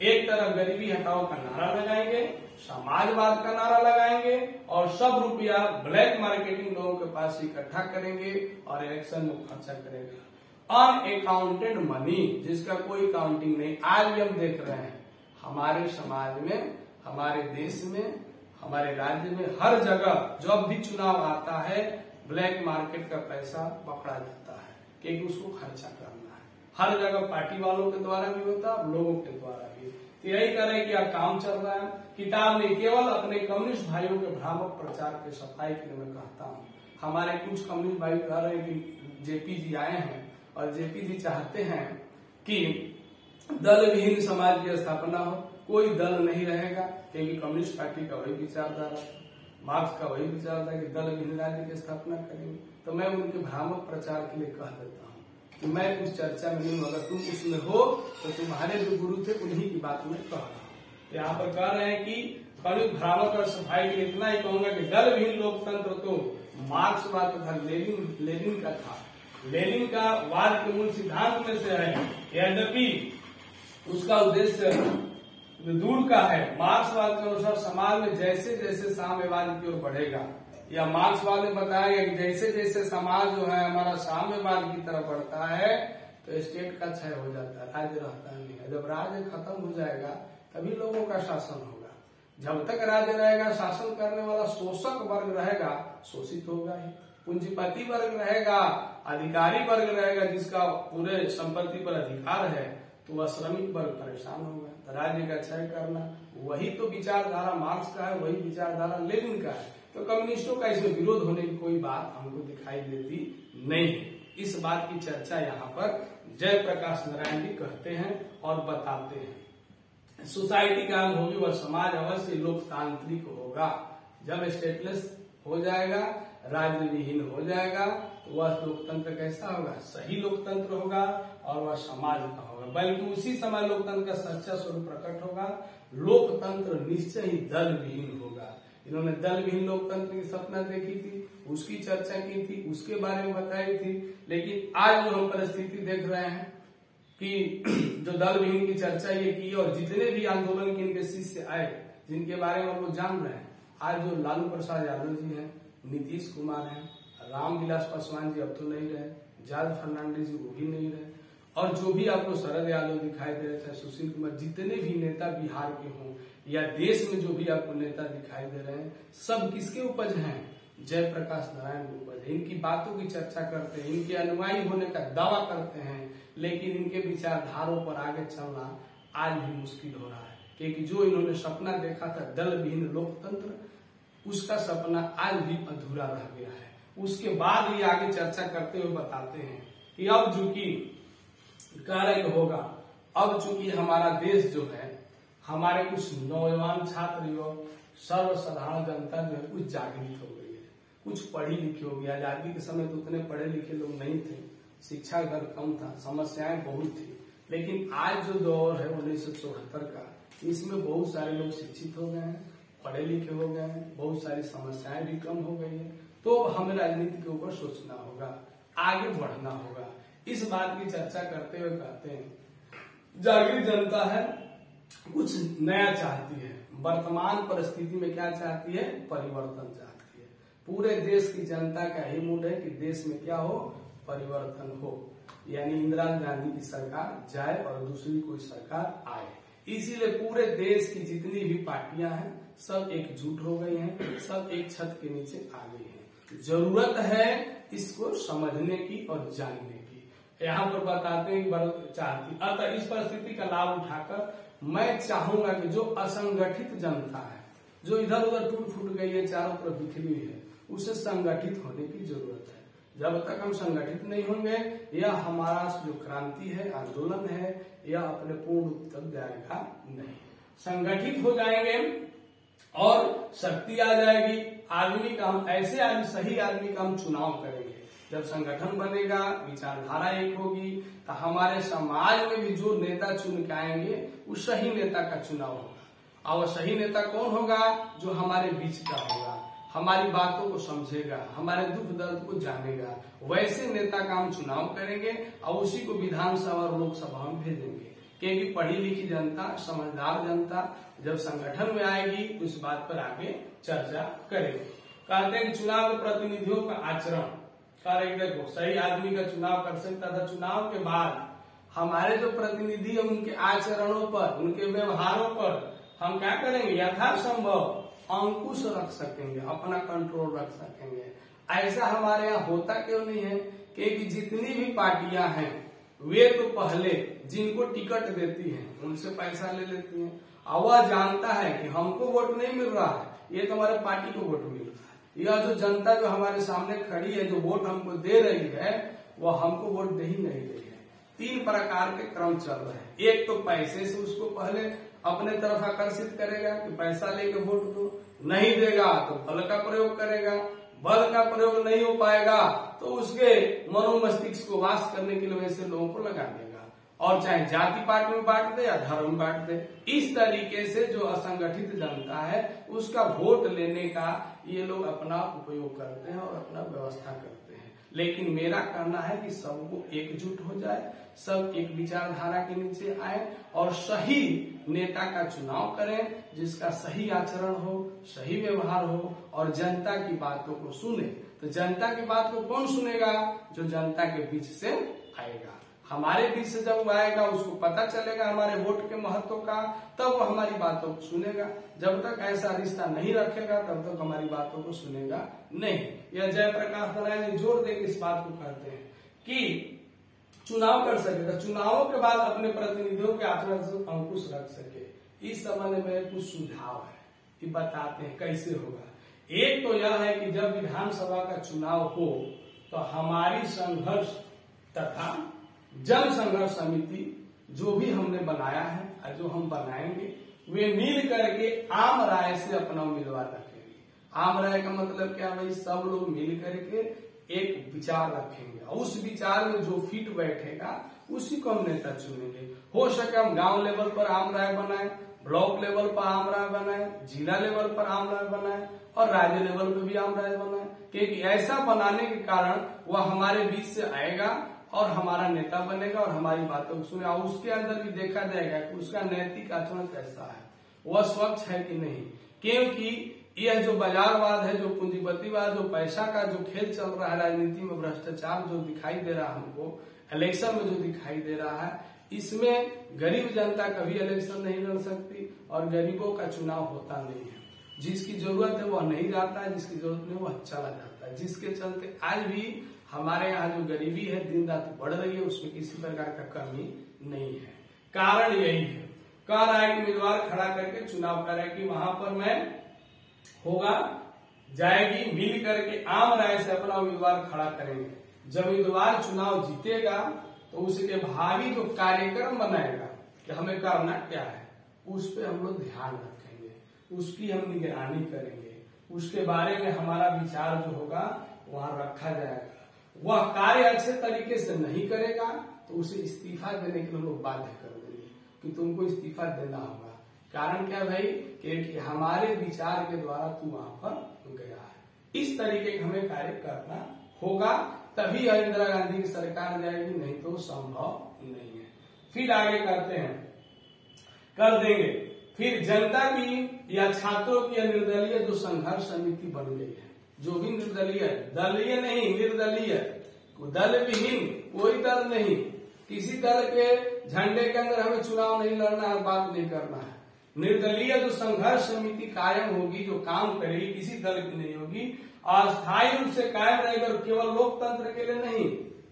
एक तरफ गरीबी हटाओ का नारा लगाएंगे, समाजवाद का नारा लगाएंगे और सब रुपया ब्लैक मार्केटिंग लोगों के पास इकट्ठा करेंगे और इलेक्शन में खर्चा करेगा। अनअकाउंटेड मनी, जिसका कोई काउंटिंग नहीं। आज भी हम देख रहे हैं हमारे समाज में, हमारे देश में, हमारे राज्य में, हर जगह जब भी चुनाव आता है ब्लैक मार्केट का पैसा पकड़ा जाता है, क्योंकि उसको खर्चा करना है। हर जगह पार्टी वालों के द्वारा भी होता है, लोगों के द्वारा भी। तो यही कर रहे कि अब काम चल रहा है। किताब में केवल अपने कम्युनिस्ट भाइयों के भ्रामक प्रचार के सफाई के लिए मैं कहता हूँ। हमारे कुछ कम्युनिस्ट भाई कह रहे हैं कि जेपी जी आए हैं और जेपी जी चाहते हैं कि दल विहीन समाज की स्थापना हो। कोई दल नहीं रहेगा, क्योंकि कम्युनिस्ट पार्टी का वही विचारधारा। मार्क्स का वही विचार था कि दल विहीन राज्य की स्थापना करेंगे। तो मैं उनके भ्रामक प्रचार के लिए कह देता हूँ कि मैं उस चर्चा में नहीं हूँ, अगर तुम उसमें हो तो तुम्हारे जो गुरु थे उन्हीं की बात में कह रहा हूँ। यहाँ पर कह रहे हैं कि कलयुग भ्रामक और सफाई के लिए इतना ही कहूंगा कि दल विहीन लोकतंत्र तो मार्क्सवाद तथा लेनिन का था। लेनिन का वाद के मूल सिद्धांत में से है, यद्यपि उसका उद्देश्य दूर का है। मार्क्सवाद के अनुसार समाज में जैसे जैसे साम्यवाद की ओर बढ़ेगा, या मार्क्सवाद ने बताया कि जैसे जैसे समाज जो है हमारा साम्यवाद की तरफ बढ़ता है तो स्टेट का क्षय हो जाता है, राज्य रहता नहीं है। जब राज्य खत्म हो जाएगा तभी लोगों का शासन होगा। जब तक राज्य रहेगा, शासन करने वाला शोषक वर्ग रहेगा, शोषित होगा ही। पूंजीपति वर्ग रहेगा, अधिकारी वर्ग रहेगा, जिसका पूरे संपत्ति पर अधिकार है, तो वह श्रमिक वर्ग परेशान होगा। तो राज्य का क्षय करना, वही तो विचारधारा मार्क्स का है, वही विचारधारा लेनिन का है। तो कम्युनिस्टों का इसमें विरोध होने की कोई बात हमको दिखाई देती नहीं है। इस बात की चर्चा यहाँ पर जयप्रकाश नारायण जी करते हैं और बताते हैं। सोसाइटी कायम होगी, वह समाज अवश्य लोकतांत्रिक होगा। जब स्टेटलेस हो जाएगा, राज्य विहीन हो जाएगा, तो वह लोकतंत्र कैसा होगा? सही लोकतंत्र होगा और वह समाज का होगा। बल्कि उसी समय लोकतंत्र का सच्चा स्वरूप प्रकट होगा। लोकतंत्र निश्चय ही दल विहीन होगा। इन्होंने दल विहीन लोकतंत्र की सपना देखी थी, उसकी चर्चा की थी, उसके बारे में बताई थी। लेकिन आज जो हम परिस्थिति देख रहे हैं कि जो दल विहीन की चर्चा ये की, और जितने भी आंदोलन के इनके शिष्य आए जिनके बारे में हम लोग जान रहे हैं, आज जो लालू प्रसाद यादव जी हैं, नीतीश कुमार हैं, रामविलास पासवान जी अब तो नहीं रहे, जॉर्ज फर्नांडिस जी वो भी नहीं रहे, और जो भी आपको शरद यादव दिखाई दे रहे, चाहे सुशील कुमार, जितने भी नेता बिहार के हों या देश में जो भी आपको नेता दिखाई दे रहे हैं, सब किसके उपज हैं? जयप्रकाश नारायण के उपज है। इनकी बातों की चर्चा करते हैं, इनके अनुयायी होने का दावा करते हैं, लेकिन इनके विचारधारों पर आगे चलना आज भी मुश्किल हो रहा है। क्योंकि जो इन्होंने सपना देखा था दल विहीन लोकतंत्र, उसका सपना आज भी अधूरा रह गया है। उसके बाद ये आगे चर्चा करते हुए बताते हैं कि अब चूंकि कार्य होगा, अब चूंकि हमारा देश जो है, हमारे कुछ नौजवान छात्र युवक, सर्वसाधारण जनता जो है कुछ जागृत हो गई है, कुछ पढ़ी लिखी हो गई। आजादी के समय तो उतने पढ़े लिखे लोग नहीं थे, शिक्षा दर कम था, समस्याएं बहुत थी। लेकिन आज जो दौर है 1974 का, इसमें बहुत सारे लोग शिक्षित हो गए हैं, पढ़े लिखे हो गए हैं, बहुत सारी समस्याएं भी कम हो गई है। तो हमें राजनीति के ऊपर सोचना होगा, आगे बढ़ना होगा। इस बात की चर्चा करते हुए कहते हैं जागृत जनता है, कुछ नया चाहती है। वर्तमान परिस्थिति में क्या चाहती है? परिवर्तन चाहती है। पूरे देश की जनता का ही मूड है कि देश में क्या हो? परिवर्तन हो, यानी इंदिरा गांधी की सरकार जाए और दूसरी कोई सरकार आए। इसीलिए पूरे देश की जितनी भी पार्टियां हैं सब एकजुट हो गई हैं, सब एक छत के नीचे आ गई हैं। जरूरत है इसको समझने की और जानने की। यहाँ पर बताते हैं चाहती, अतः इस परिस्थिति का लाभ उठाकर मैं चाहूंगा कि जो असंगठित जनता है, जो इधर उधर टूट फूट गई है, चारों तरफ बिखरी हुई है, उसे संगठित होने की जरूरत है। जब तक हम संगठित नहीं होंगे, यह हमारा जो क्रांति है, आंदोलन है, यह अपने पूर्ण तक जाएगा नहीं। संगठित हो जाएंगे और शक्ति आ जाएगी। आदमी का हम ऐसे आदमी, सही आदमी का हम चुनाव करेंगे। जब संगठन बनेगा, विचारधारा एक होगी, तो हमारे समाज में भी जो नेता चुन के आएंगे उस सही नेता का चुनाव होगा। और सही नेता कौन होगा? जो हमारे बीच का होगा, हमारी बातों को समझेगा, हमारे दुख दर्द को जानेगा। वैसे नेता का हम चुनाव करेंगे और उसी को विधानसभा और लोकसभा में भेजेंगे। क्योंकि पढ़ी लिखी जनता, समझदार जनता जब संगठन में आएगी तो इस बात पर आगे चर्चा करेंगे। कहते हैं चुनाव प्रतिनिधियों का आचरण, देखो सही आदमी का चुनाव कर सकता था। चुनाव के बाद हमारे जो प्रतिनिधि है उनके आचरणों पर, उनके व्यवहारों पर हम क्या करेंगे? यथासंभव अंकुश रख सकेंगे, अपना कंट्रोल रख सकेंगे। ऐसा हमारे यहाँ होता क्यों नहीं है? क्योंकि जितनी भी पार्टियां हैं वे तो पहले जिनको टिकट देती हैं उनसे पैसा ले लेती हैं, और वह जानता है कि हमको वोट नहीं मिल रहा है, ये तो हमारे पार्टी को वोट मिल रहा है। यह जो जनता जो हमारे सामने खड़ी है, जो वोट हमको दे रही है, वह हमको वोट दे ही नहीं रही है। 3 प्रकार के क्रम चल रहे हैं। एक तो पैसे से उसको पहले अपने तरफ आकर्षित करेगा कि पैसा लेके वोट दो। नहीं देगा तो बल का प्रयोग करेगा, बल का प्रयोग नहीं हो पाएगा तो उसके मनोमस्तिष्क को वास करने के लिए वैसे लोगों को लगा देगा, और चाहे जाति पार्टी में बांट दे या धर्म में बांट दे। इस तरीके से जो असंगठित जनता है उसका वोट लेने का ये लोग अपना उपयोग करते हैं और अपना व्यवस्था करते हैं। लेकिन मेरा कहना है कि सबको एकजुट हो जाए, सब एक विचारधारा के नीचे आए और सही नेता का चुनाव करें, जिसका सही आचरण हो, सही व्यवहार हो और जनता की बातों को सुने। तो जनता की बात को कौन सुनेगा? जो जनता के बीच से आएगा। हमारे बीच से जब वो आएगा उसको पता चलेगा हमारे वोट के महत्व का, तब वो हमारी बातों को सुनेगा। जब तक ऐसा रिश्ता नहीं रखेगा तब तक हमारी बातों को सुनेगा नहीं। यह जयप्रकाश नारायण जोर देकर इस बात को कहते हैं कि चुनाव कर सके तो चुनावों के बाद अपने प्रतिनिधियों के आचरण से अंकुश रख सके। इस संबंध में कुछ सुझाव है कि बताते हैं कैसे होगा। एक तो यह है कि जब विधानसभा का चुनाव हो तो हमारी संघर्ष तथा जन संघर्ष समिति जो भी हमने बनाया है और जो हम बनाएंगे वे मिल करके आम राय से अपना उम्मीदवार रखेंगे। आम राय का मतलब क्या भाई? सब लोग मिल करके एक विचार रखेंगे और उस विचार में जो फिट बैठेगा उसी को हम नेता चुनेंगे। हो सके हम गांव लेवल पर आम राय बनाए, ब्लॉक लेवल पर आम राय बनाए, जिला लेवल पर आम राय बनाए और राज्य लेवल पर भी आम राय बनाए, क्योंकि ऐसा बनाने के कारण वह हमारे बीच से आएगा और हमारा नेता बनेगा और हमारी बातों को सुनेगा। और उसके अंदर भी देखा जाएगा कि उसका नैतिक आचरण कैसा है, वह स्वच्छ है कि नहीं। क्योंकि यह जो बाजारवाद है, जो पूंजीपतिवाद, जो पैसा का जो खेल चल रहा है राजनीति में, भ्रष्टाचार जो दिखाई दे रहा है हमको इलेक्शन में जो दिखाई दे रहा है, इसमें गरीब जनता कभी इलेक्शन नहीं लड़ सकती और गरीबों का चुनाव होता नहीं है। जिसकी जरूरत है वह नहीं जाता है, जिसकी जरूरत नहीं वह चला जाता है, जिसके चलते आज भी हमारे यहाँ जो गरीबी है दिन रात बढ़ रही है, उसमें किसी प्रकार का कमी नहीं है। कारण यही है, कह रहा है कि उम्मीदवार खड़ा करके चुनाव करे कि वहां पर मैं होगा जाएगी, मिल करके आम राय से अपना उम्मीदवार खड़ा करेंगे। जब उम्मीदवार चुनाव जीतेगा तो उसके भावी जो कार्यक्रम बनाएगा कि हमें करना क्या है, उस पर हम लोग ध्यान रखेंगे, उसकी हम निगरानी करेंगे, उसके बारे में हमारा विचार जो होगा वहां रखा जाएगा। वह कार्य अच्छे तरीके से नहीं करेगा तो उसे इस्तीफा देने के लिए लोग बाध्य कर देंगे कि तुमको इस्तीफा देना होगा। कारण क्या भाई? कि हमारे विचार के द्वारा तू वहां पर गया है। इस तरीके का हमें कार्य करना होगा, तभी इंदिरा गांधी की सरकार जाएगी, नहीं तो संभव नहीं है। फिर आगे करते हैं, कर देंगे। फिर जनता की या छात्रों की निर्दलीय जो संघर्ष समिति बन गई है, जो भी निर्दलीय, दलीय नहीं निर्दलीय, दल विहीन, कोई दल नहीं, किसी दल के झंडे के अंदर हमें चुनाव नहीं लड़ना है, बात नहीं करना है। निर्दलीय जो संघर्ष समिति कायम होगी, जो काम करेगी, किसी दल की नहीं होगी, अस्थायी रूप से कायम रहेगी और केवल लोकतंत्र के लिए नहीं,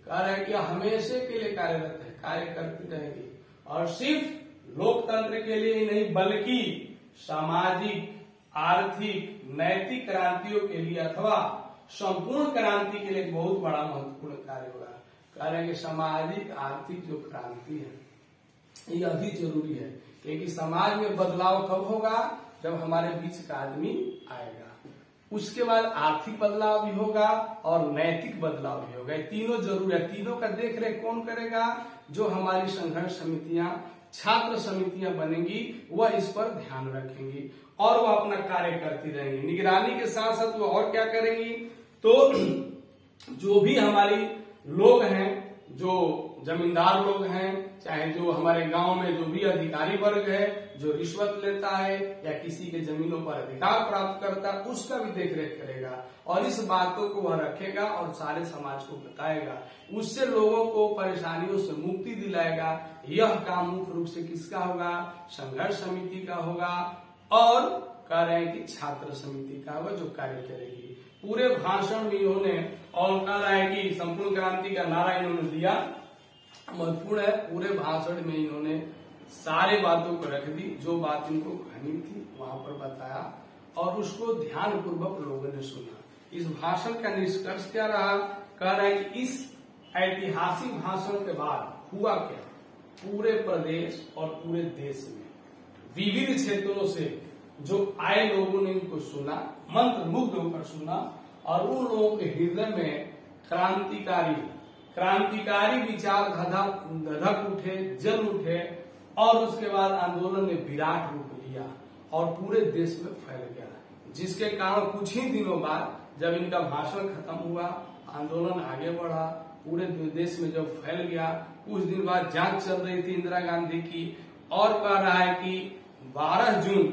कह रहे कि हमेशा के लिए कार्यरत है, कार्य करती रहेगी और सिर्फ लोकतंत्र के लिए ही नहीं बल्कि सामाजिक, आर्थिक, नैतिक क्रांतियों के लिए अथवा संपूर्ण क्रांति के लिए एक बहुत बड़ा महत्वपूर्ण कार्य होगा। कारण कि सामाजिक आर्थिक जो क्रांति है यह भी जरूरी है, क्योंकि समाज में बदलाव कब होगा? जब हमारे बीच का आदमी आएगा। उसके बाद आर्थिक बदलाव भी होगा और नैतिक बदलाव भी होगा। तीनों जरूरी है। तीनों का देख रेख कौन करेगा? जो हमारी संघर्ष समितियां, छात्र समितियां बनेंगी, वह इस पर ध्यान रखेंगी और वह अपना कार्य करती रहेंगी। निगरानी के साथ साथ वो और क्या करेंगी? तो जो भी हमारी लोग हैं, जो जमींदार लोग हैं, चाहे जो हमारे गांव में जो भी अधिकारी वर्ग है जो रिश्वत लेता है या किसी के जमीनों पर अधिकार प्राप्त करता है, उसका भी देखरेख करेगा और इस बातों को वह रखेगा और सारे समाज को बताएगा। उससे लोगों को परेशानियों से मुक्ति दिलाएगा। यह काम मुख्य रूप से किसका होगा? संघर्ष समिति का होगा और कह रहे हैं कि छात्र समिति का होगा, जो कार्य करेगी। पूरे भाषण में इन्होंने और कह रहा है कि संपूर्ण क्रांति का नारा इन्होंने दिया, महत्वपूर्ण है। पूरे भाषण में इन्होंने सारे बातों को रख दी, जो बात इनको कहनी थी वहां पर बताया और उसको ध्यान पूर्वक लोगों ने सुना। इस भाषण का निष्कर्ष क्या रहा? कह रहा है कि इस ऐतिहासिक भाषण के बाद हुआ क्या? पूरे प्रदेश और पूरे देश में विविध क्षेत्रों से जो आए लोगों ने इनको सुना, मंत्र मुग्ध होकर सुना और उन लोगों के हृदय में क्रांतिकारी विचार धधक उठे, जल उठे और उसके बाद आंदोलन ने विराट रूप लिया और पूरे देश में फैल गया, जिसके कारण कुछ ही दिनों बाद जब इनका भाषण खत्म हुआ, आंदोलन आगे बढ़ा, पूरे देश में जब फैल गया, कुछ दिन बाद जांच चल रही थी इंदिरा गांधी की और कह रहा है कि 12 जून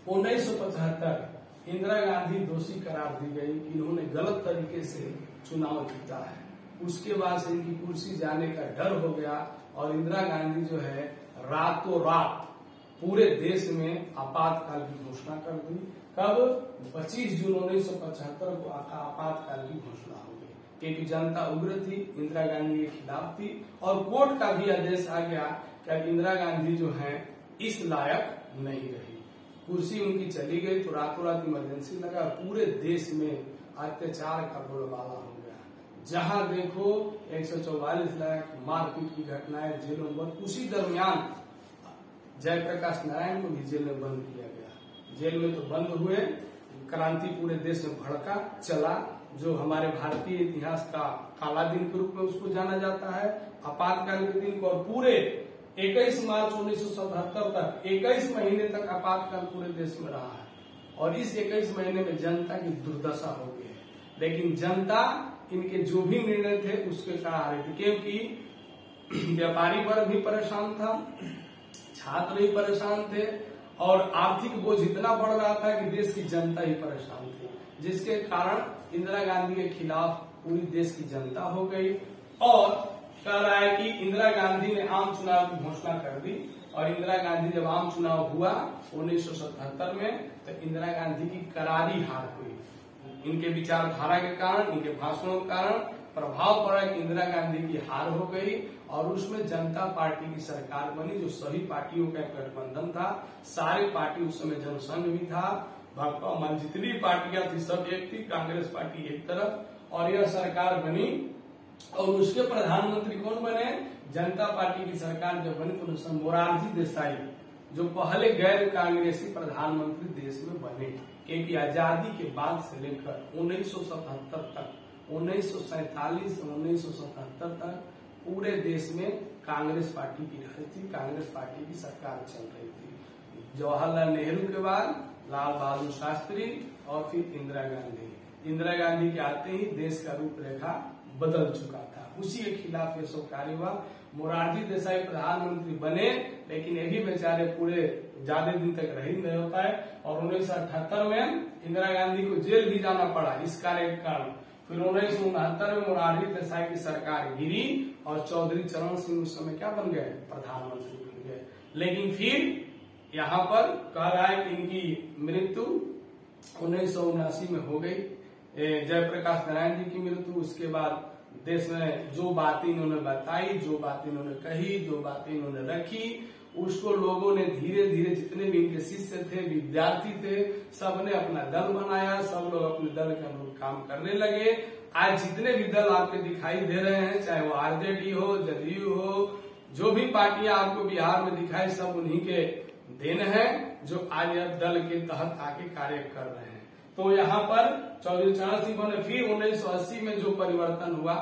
1975 इंदिरा गांधी दोषी करार दी गई, इन्होंने गलत तरीके से चुनाव जीता है। उसके बाद से इनकी कुर्सी जाने का डर हो गया और इंदिरा गांधी जो है रातों रात पूरे देश में आपातकाल की घोषणा कर दी। कब? 25 जून 1975 को आपातकाल की घोषणा हो गई, क्योंकि जनता उग्र थी, इंदिरा गांधी के खिलाफ थी और कोर्ट का भी आदेश आ गया कि इंदिरा गांधी जो है इस लायक नहीं रही, कुर्सी उनकी चली गई तो रातों रात इमरजेंसी लगा, पूरे देश में अत्याचार का बोलबाला हो गया। जहां देखो 144 लाख मारपीट की घटनाएं, जेलों में बंद। उसी दरमियान जयप्रकाश नारायण को भी जेल में बंद किया गया। जेल में तो बंद हुए, क्रांति पूरे देश में भड़का चला, जो हमारे भारतीय इतिहास का काला दिन के रूप में उसको जाना जाता है, आपातकाल के दिन को। और पूरे 21 मार्च 1977 तक 21 महीने तक आपातकाल पूरे देश में रहा है और इस 21 महीने में जनता की दुर्दशा हो गई है। लेकिन जनता इनके जो भी निर्णय थे उसके साथ आ रही थी, क्योंकि व्यापारी वर्ग भी परेशान था, छात्र भी परेशान थे और आर्थिक बोझ इतना बढ़ रहा था कि देश की जनता ही परेशान थी, जिसके कारण इंदिरा गांधी के खिलाफ पूरी देश की जनता हो गई। और कह रहा है कि इंदिरा गांधी ने आम चुनाव की घोषणा कर दी और इंदिरा गांधी जब आम चुनाव हुआ 1977 में तो इंदिरा गांधी की करारी हार हुई। इनके विचारधारा के कारण, इनके भाषणों के कारण प्रभाव पड़ा कि इंदिरा गांधी की हार हो गई और उसमें जनता पार्टी की सरकार बनी, जो सभी पार्टियों का गठबंधन था। सारे पार्टी उस समय जनसंघ भी था, भाजपा, जितनी पार्टियां थी सब एक थी, कांग्रेस पार्टी एक तरफ, और यह सरकार बनी। और उसके प्रधानमंत्री कौन बने? जनता पार्टी की सरकार जब बनी तो मोरारजी देसाई, जो पहले गैर कांग्रेसी प्रधानमंत्री देश में बने, क्योंकि आजादी के बाद से लेकर 1977 तक, 1947 से 1977 तक पूरे देश में कांग्रेस पार्टी की राज थी, कांग्रेस पार्टी की सरकार चल रही थी। जवाहरलाल नेहरू के बाद लाल बहादुर शास्त्री और फिर इंदिरा गांधी। इंदिरा गांधी के आते ही देश का रूपरेखा बदल चुका था, उसी के खिलाफ ये सब कार्य हुआ। मोरारजी देसाई प्रधानमंत्री बने, लेकिन ये भी बेचारे पूरे ज्यादा दिन तक रह नहीं होता है और 1978 में इंदिरा गांधी को जेल भी जाना पड़ा इस कार्य के कारण। फिर 1969 में मोरारजी देसाई की सरकार गिरी और चौधरी चरण सिंह उस समय क्या बन गए? प्रधानमंत्री बन गए। लेकिन फिर यहाँ पर कह रहा है कि इनकी मृत्यु 1979 में हो गई, जयप्रकाश नारायण जी की मृत्यु। उसके बाद देश में जो बातें इन्होंने बताई, जो बातें इन्होंने कही, जो बातें इन्होंने रखी, उसको लोगों ने धीरे धीरे, जितने भी इनके शिष्य थे, विद्यार्थी थे, सबने अपना दल बनाया, सब लोग अपने दल के अनुरूप काम करने लगे। आज जितने भी दल आपके दिखाई दे रहे हैं, चाहे वो आरजेडी हो, जदयू हो, जो भी पार्टियां आपको बिहार में दिखाई, सब उन्हीं के देन है, जो आज दल के तहत आके कार्य कर रहे हैं। तो यहाँ पर चौधरी चरण सिंह ने फिर 1980 में जो परिवर्तन हुआ,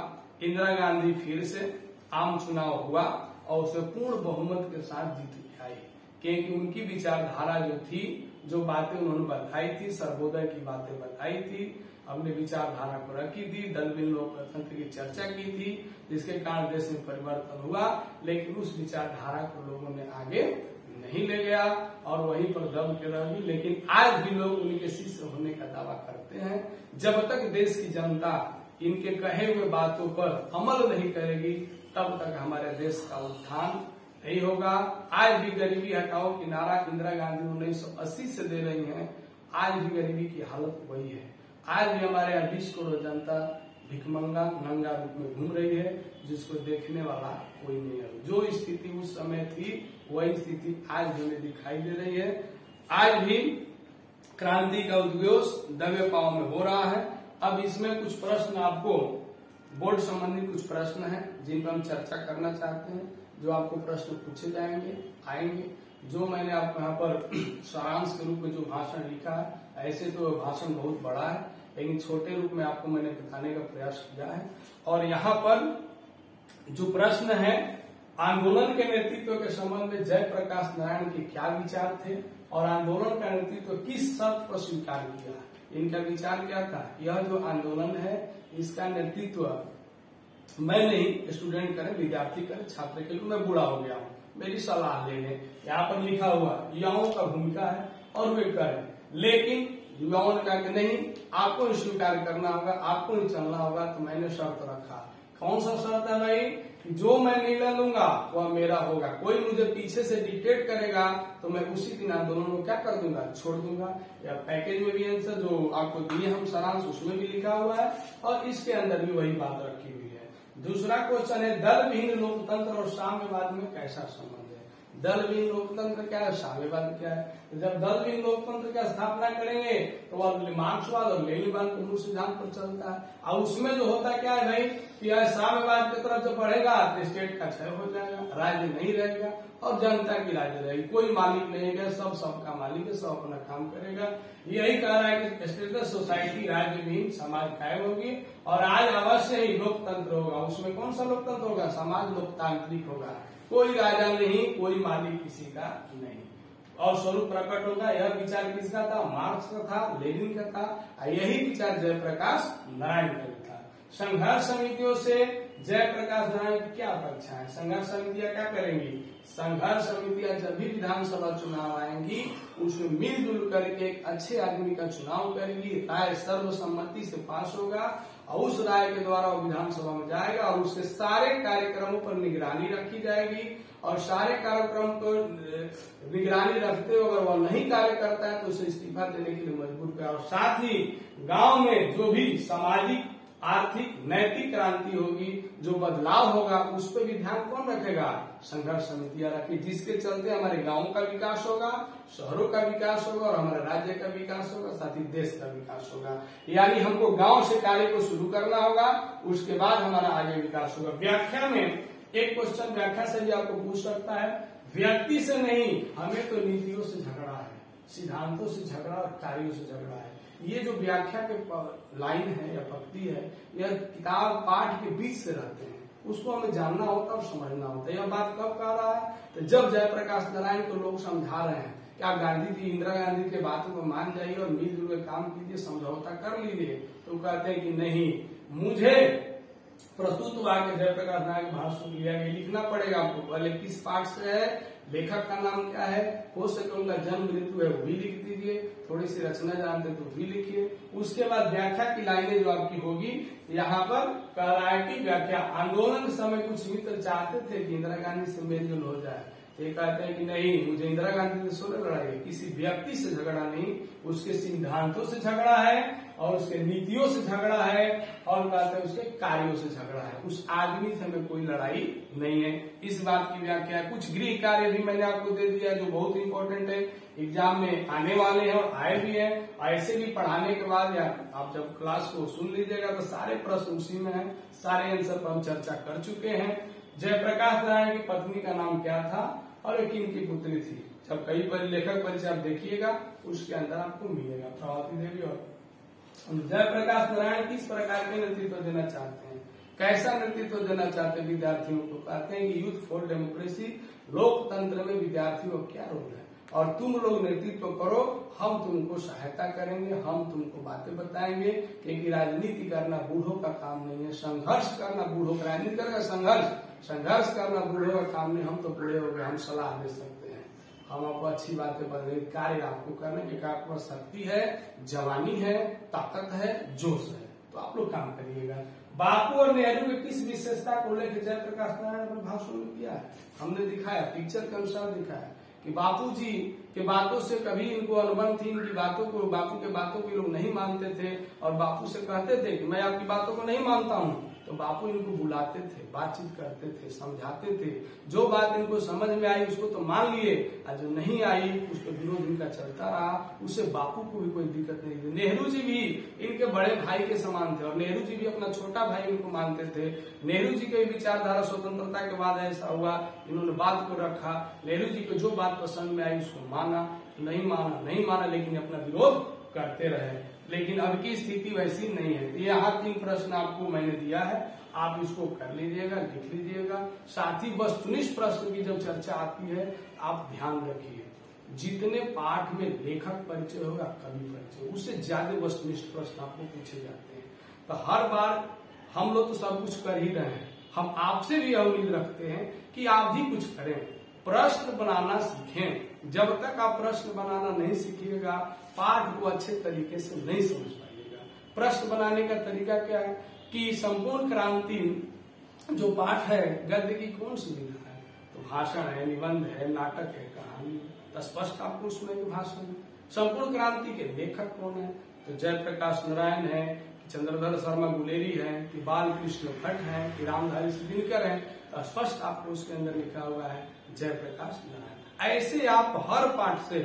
इंदिरा गांधी फिर से आम चुनाव हुआ और उसे पूर्ण बहुमत के साथ जीत के आई, क्योंकि उनकी विचारधारा जो थी, जो बातें उन्होंने बताई थी, सर्वोदय की बातें बताई थी, अपने विचारधारा को रखी थी, दल बिल लोकतंत्र की चर्चा की थी, जिसके कारण देश में परिवर्तन हुआ। लेकिन उस विचारधारा को लोगों ने आगे नहीं ले गया और वहीं पर दब के रह गई। लेकिन आज भी लोग उनके शिष्य होने का दावा करते हैं। जब तक देश की जनता इनके कहे हुए बातों पर अमल नहीं करेगी, तब तक हमारे देश का उत्थान नहीं होगा। आज भी गरीबी हटाओ की नारा इंदिरा गांधी 1980 से दे रही हैं, आज भी गरीबी की हालत वही है। आज भी हमारे यहाँ 20 करोड़ जनता भिखमंगा, नंगा रूप में घूम रही है, जिसको देखने वाला कोई नहीं है। जो स्थिति उस समय थी, वही स्थिति आज भी हमें दिखाई दे रही है। आज भी क्रांति का उद्घोष दबे पांव में हो रहा है। अब इसमें कुछ प्रश्न, आपको बोर्ड संबंधी कुछ प्रश्न हैं जिन पर हम चर्चा करना चाहते हैं, जो आपको प्रश्न पूछे जाएंगे, आएंगे। जो मैंने आपको यहाँ पर सारांश के रूप में जो भाषण लिखा है, ऐसे तो भाषण बहुत बड़ा है, लेकिन छोटे रूप में आपको मैंने बताने का प्रयास किया है। और यहाँ पर जो प्रश्न है, आंदोलन के नेतृत्व के संबंध में जयप्रकाश नारायण के क्या विचार थे और आंदोलन का नेतृत्व किस शर्त पर स्वीकार किया, इनका विचार क्या था। यह जो आंदोलन है इसका नेतृत्व मैं नहीं, स्टूडेंट करें, विद्यार्थी करें, छात्र के लिए। मैं बूढ़ा हो गया हूँ, मेरी सलाह ले लें। यहाँ पर लिखा हुआ युवाओं का भूमिका है और वे करें, लेकिन युवाओं ने कहा कि नहीं, आपको ही स्वीकार करना होगा, आपको ही चलना होगा। तो मैंने शर्त रखा। कौन सा शर्त है भाई? जो मैं निर्णय लूंगा वह मेरा होगा। कोई मुझे पीछे से डिक्टेट करेगा तो मैं उसी दिन आंदोलन को क्या कर दूंगा, छोड़ दूंगा। या पैकेज में भी आंसर जो आपको दिए हम सारांश, उसमें भी लिखा हुआ है और इसके अंदर भी वही बात रखी हुई है। दूसरा क्वेश्चन है, दल विहीन लोकतंत्र और साम्यवाद में कैसा संबंध है। दल विहीन लोकतंत्र क्या है, साम्यवाद क्या है। जब दल विहीन लोकतंत्र की स्थापना करेंगे तो वह मार्क्सवाद और लेनिनवाद के मूल सिद्धांत पर चलता है। और उसमें जो होता क्या है भाई कि साम्यवाद की तरफ जो बढ़ेगा तो स्टेट का क्षय हो जाएगा, राज्य नहीं रहेगा और जनता की राज्य रहेगी। कोई मालिक नहीं है, सब सबका मालिक है, सब अपना काम करेगा। यही कह रहा है कि स्टेटस सोसाइटी, राज्य विहीन समाज कायम होगी और आज अवश्य ही लोकतंत्र होगा। उसमें कौन सा लोकतंत्र होगा, समाज लोकतांत्रिक होगा। कोई राजा नहीं, कोई मालिक किसी का नहीं और स्वरूप प्रकट होगा। यह विचार किसका था, मार्क्स का था, लेनिन का था। यही विचार जयप्रकाश नारायण का था। संघर्ष समितियों से जयप्रकाश नारायण की क्या अपेक्षा है। संघर्ष समितियां क्या करेंगी, संघर्ष समितियां जब भी विधानसभा चुनाव आएंगी उसमें मिलजुल करके एक अच्छे आदमी का चुनाव करेगी, राय सर्वसम्मति से पास होगा और उस राय के द्वारा वो विधानसभा में जाएगा और उसके सारे कार्यक्रमों पर निगरानी रखी जाएगी और सारे कार्यक्रम पर निगरानी रखते हुए अगर वह नहीं कार्य करता है तो उसे इस्तीफा देने के लिए मजबूर कर। और साथ ही गांव में जो भी सामाजिक, आर्थिक, नैतिक क्रांति होगी, जो बदलाव होगा, उस पर भी ध्यान कौन रखेगा, संघर्ष समितियां रखी, जिसके चलते हमारे गांव का विकास होगा, शहरों का विकास होगा और हमारे राज्य का विकास होगा, साथ ही देश का विकास होगा। यानी हमको गांव से कार्य को शुरू करना होगा, उसके बाद हमारा आगे विकास होगा। व्याख्या में एक क्वेश्चन व्याख्या से भी आपको पूछ सकता है, व्यक्ति से नहीं, हमें तो नीतियों से झगड़ा है, सिद्धांतों से झगड़ा और कार्यों से झगड़ा है। ये जो व्याख्या के लाइन है या पंक्ति है, यह किताब पाठ के बीच से रहते हैं, उसको हमें जानना होता और समझना होता है। यह बात कब कह रहा है, तो जब जयप्रकाश नारायण को लोग समझा रहे हैं कि आप गांधी जी, इंदिरा गांधी के बातों को मान जाइए और मिलजुल के काम कीजिए, समझौता कर लीजिए, तो कहते हैं कि नहीं, मुझे प्रस्तुत वाक्य जयप्रकाश नारायण भाषण लिया गया, लिखना पड़ेगा आपको। पहले किस पाठ से है, लेखक का नाम क्या है, हो सके उनका जन्म ऋतु है वो भी लिख दीजिए, थोड़ी सी रचना जानते तो भी लिखिए। उसके बाद व्याख्या की लाइनें जो आपकी होगी, यहाँ पर कह रहा है कि व्याख्या, आंदोलन के समय कुछ मित्र चाहते थे कि इंदिरा गांधी से मेलजोल हो जाए, ये कहते हैं कि नहीं, मुझे इंदिरा गांधी से सोने लड़ाई है, किसी व्यक्ति से झगड़ा नहीं, उसके सिद्धांतों से झगड़ा है और उसके नीतियों से झगड़ा है और कहते हैं उसके कार्यों से झगड़ा है, उस आदमी से हमें कोई लड़ाई नहीं है। इस बात की व्याख्या है। कुछ गृह कार्य भी मैंने आपको दे दिया जो बहुत इंपॉर्टेंट है, एग्जाम में आने वाले हैं और आए भी हैं। ऐसे भी पढ़ाने के बाद या आप जब क्लास को सुन लीजिएगा तो सारे प्रश्न उसी में है, सारे आंसर पर हम चर्चा कर चुके हैं। जयप्रकाश नारायण की पत्नी का नाम क्या था और एक इनकी पुत्री थी। जब कई बार लेखक परिचय आप देखिएगा उसके अंदर आपको मिलेगा, प्रभावती देवी। और जयप्रकाश नारायण किस प्रकार के नेतृत्व देना चाहते हैं, कैसा नेतृत्व देना चाहते हैं विद्यार्थियों को। कहते हैं कि यूथ फॉर डेमोक्रेसी, लोकतंत्र में विद्यार्थियों का क्या रोल है और तुम लोग नेतृत्व करो, हम तुमको सहायता करेंगे, हम तुमको बातें बताएंगे, क्योंकि राजनीति करना बूढ़ों का काम नहीं है, संघर्ष करना बूढ़ों का, राजनीति करना संघर्ष करना बूढ़ों का काम नहीं। हम तो बूढ़े हो गए, हम सलाह दे सकते हैं, हम आपको अच्छी बातें बताएंगे, कार्य आपको करने के आपके पास शक्ति है, जवानी है, ताकत है, जोश है, तो आप लोग काम करिएगा। बापू और नेहरू की किस विशेषता को लेकर जयप्रकाश नारायण अपने भाषण में किया है, हमने दिखाया, पिक्चर के अनुसार दिखाया कि बापू जी के बातों से कभी इनको अनुबंध थी, इनकी बातों को, बापू के बातों को लोग नहीं मानते थे और बापू से कहते थे कि मैं आपकी बातों को नहीं मानता हूँ, तो बापू इनको बुलाते थे, बातचीत करते थे, समझाते थे। जो बात इनको समझ में आई उसको तो मान लिए, और जो नहीं आई उस पर विरोध इनका चलता रहा। उससे बापू को भी कोई दिक्कत नहीं थी। नेहरू जी भी इनके बड़े भाई के समान थे और नेहरू जी भी अपना छोटा भाई इनको मानते थे। नेहरू जी के विचारधारा स्वतंत्रता के बाद ऐसा हुआ, इन्होंने बात को रखा। नेहरू जी को जो बात पसंद में आई उसको माना, नहीं माना, लेकिन अपना विरोध करते रहे। लेकिन अब की स्थिति वैसी नहीं है। तो यहाँ 3 प्रश्न आपको मैंने दिया है, आप इसको कर लीजिएगा, लिख लीजिएगा। साथ ही वस्तुनिष्ठ प्रश्न की जब चर्चा आती है आप ध्यान रखिए, जितने पाठ में लेखक परिचय होगा, कवि परिचय, उससे ज्यादा वस्तुनिष्ठ प्रश्न आपको पूछे जाते हैं। तो हर बार हम लोग तो सब कुछ कर ही रहे हैं, हम आपसे भी उम्मीद रखते हैं कि आप भी कुछ करें, प्रश्न बनाना सीखें। जब तक आप प्रश्न बनाना नहीं सीखिएगा, पाठ को अच्छे तरीके से नहीं समझ पाइएगा। प्रश्न बनाने का तरीका क्या है कि संपूर्ण क्रांति जो पाठ है, गद्य की कौन सी विधा है? तो भाषण है, निबंध है, नाटक है, कहानी है, तो स्पष्ट आपको सुनेंगे भाषण में। संपूर्ण क्रांति के लेखक कौन है? तो जयप्रकाश नारायण है, कि चंद्रधर शर्मा गुलेरी है, कि बाल कृष्ण भट्ट है, कि रामधारी दिनकर है। तो स्पष्ट आपको उसके अंदर लिखा हुआ है जयप्रकाश नारायण। ऐसे आप हर पाठ से,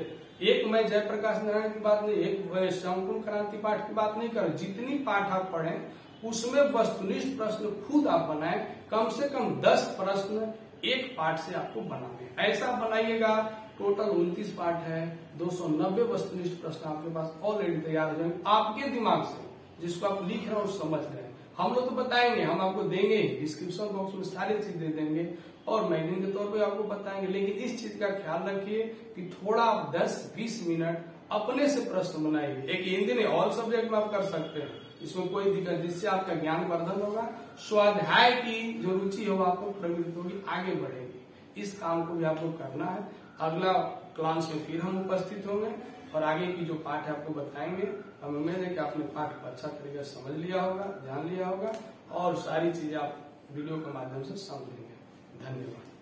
एक मैं जयप्रकाश नारायण की बात नहीं, एक संपूर्ण क्रांति पाठ की बात नहीं कर, जितनी पाठ आप पढ़ें उसमें वस्तुनिष्ठ प्रश्न खुद आप बनाएं। कम से कम 10 प्रश्न एक पाठ से आपको बनाने, ऐसा बनाइएगा। टोटल 29 पाठ है, 290 वस्तुनिष्ठ प्रश्न आपके पास ऑलरेडी तैयार हो जाएंगे आपके दिमाग से, जिसको आप लिख रहे हैं और समझ रहे हैं। हम लोग तो बताएंगे, हम आपको देंगे, डिस्क्रिप्शन बॉक्स में सारी चीज दे देंगे और मैगजीन के तौर पे आपको बताएंगे। लेकिन इस चीज का ख्याल रखिए कि थोड़ा आप 10-20 मिनट अपने से प्रश्न बनाइए। एक हिंदी नहीं, ऑल सब्जेक्ट में आप कर सकते हैं, इसमें कोई दिक्कत, जिससे आपका ज्ञान वर्धन होगा, स्वाध्याय की जो रुचि होगा आपको प्रवृत्ति होगी, आगे बढ़ेगी। इस काम को भी आपको करना है। अगला क्लास में फिर हम उपस्थित होंगे और आगे की जो पाठ है आपको बताएंगे। हम उम्मीद है कि आपने पाठ को अच्छा तरीके से समझ लिया होगा, जान लिया होगा और सारी चीजें आप वीडियो के माध्यम से समझेंगे। धन्यवाद।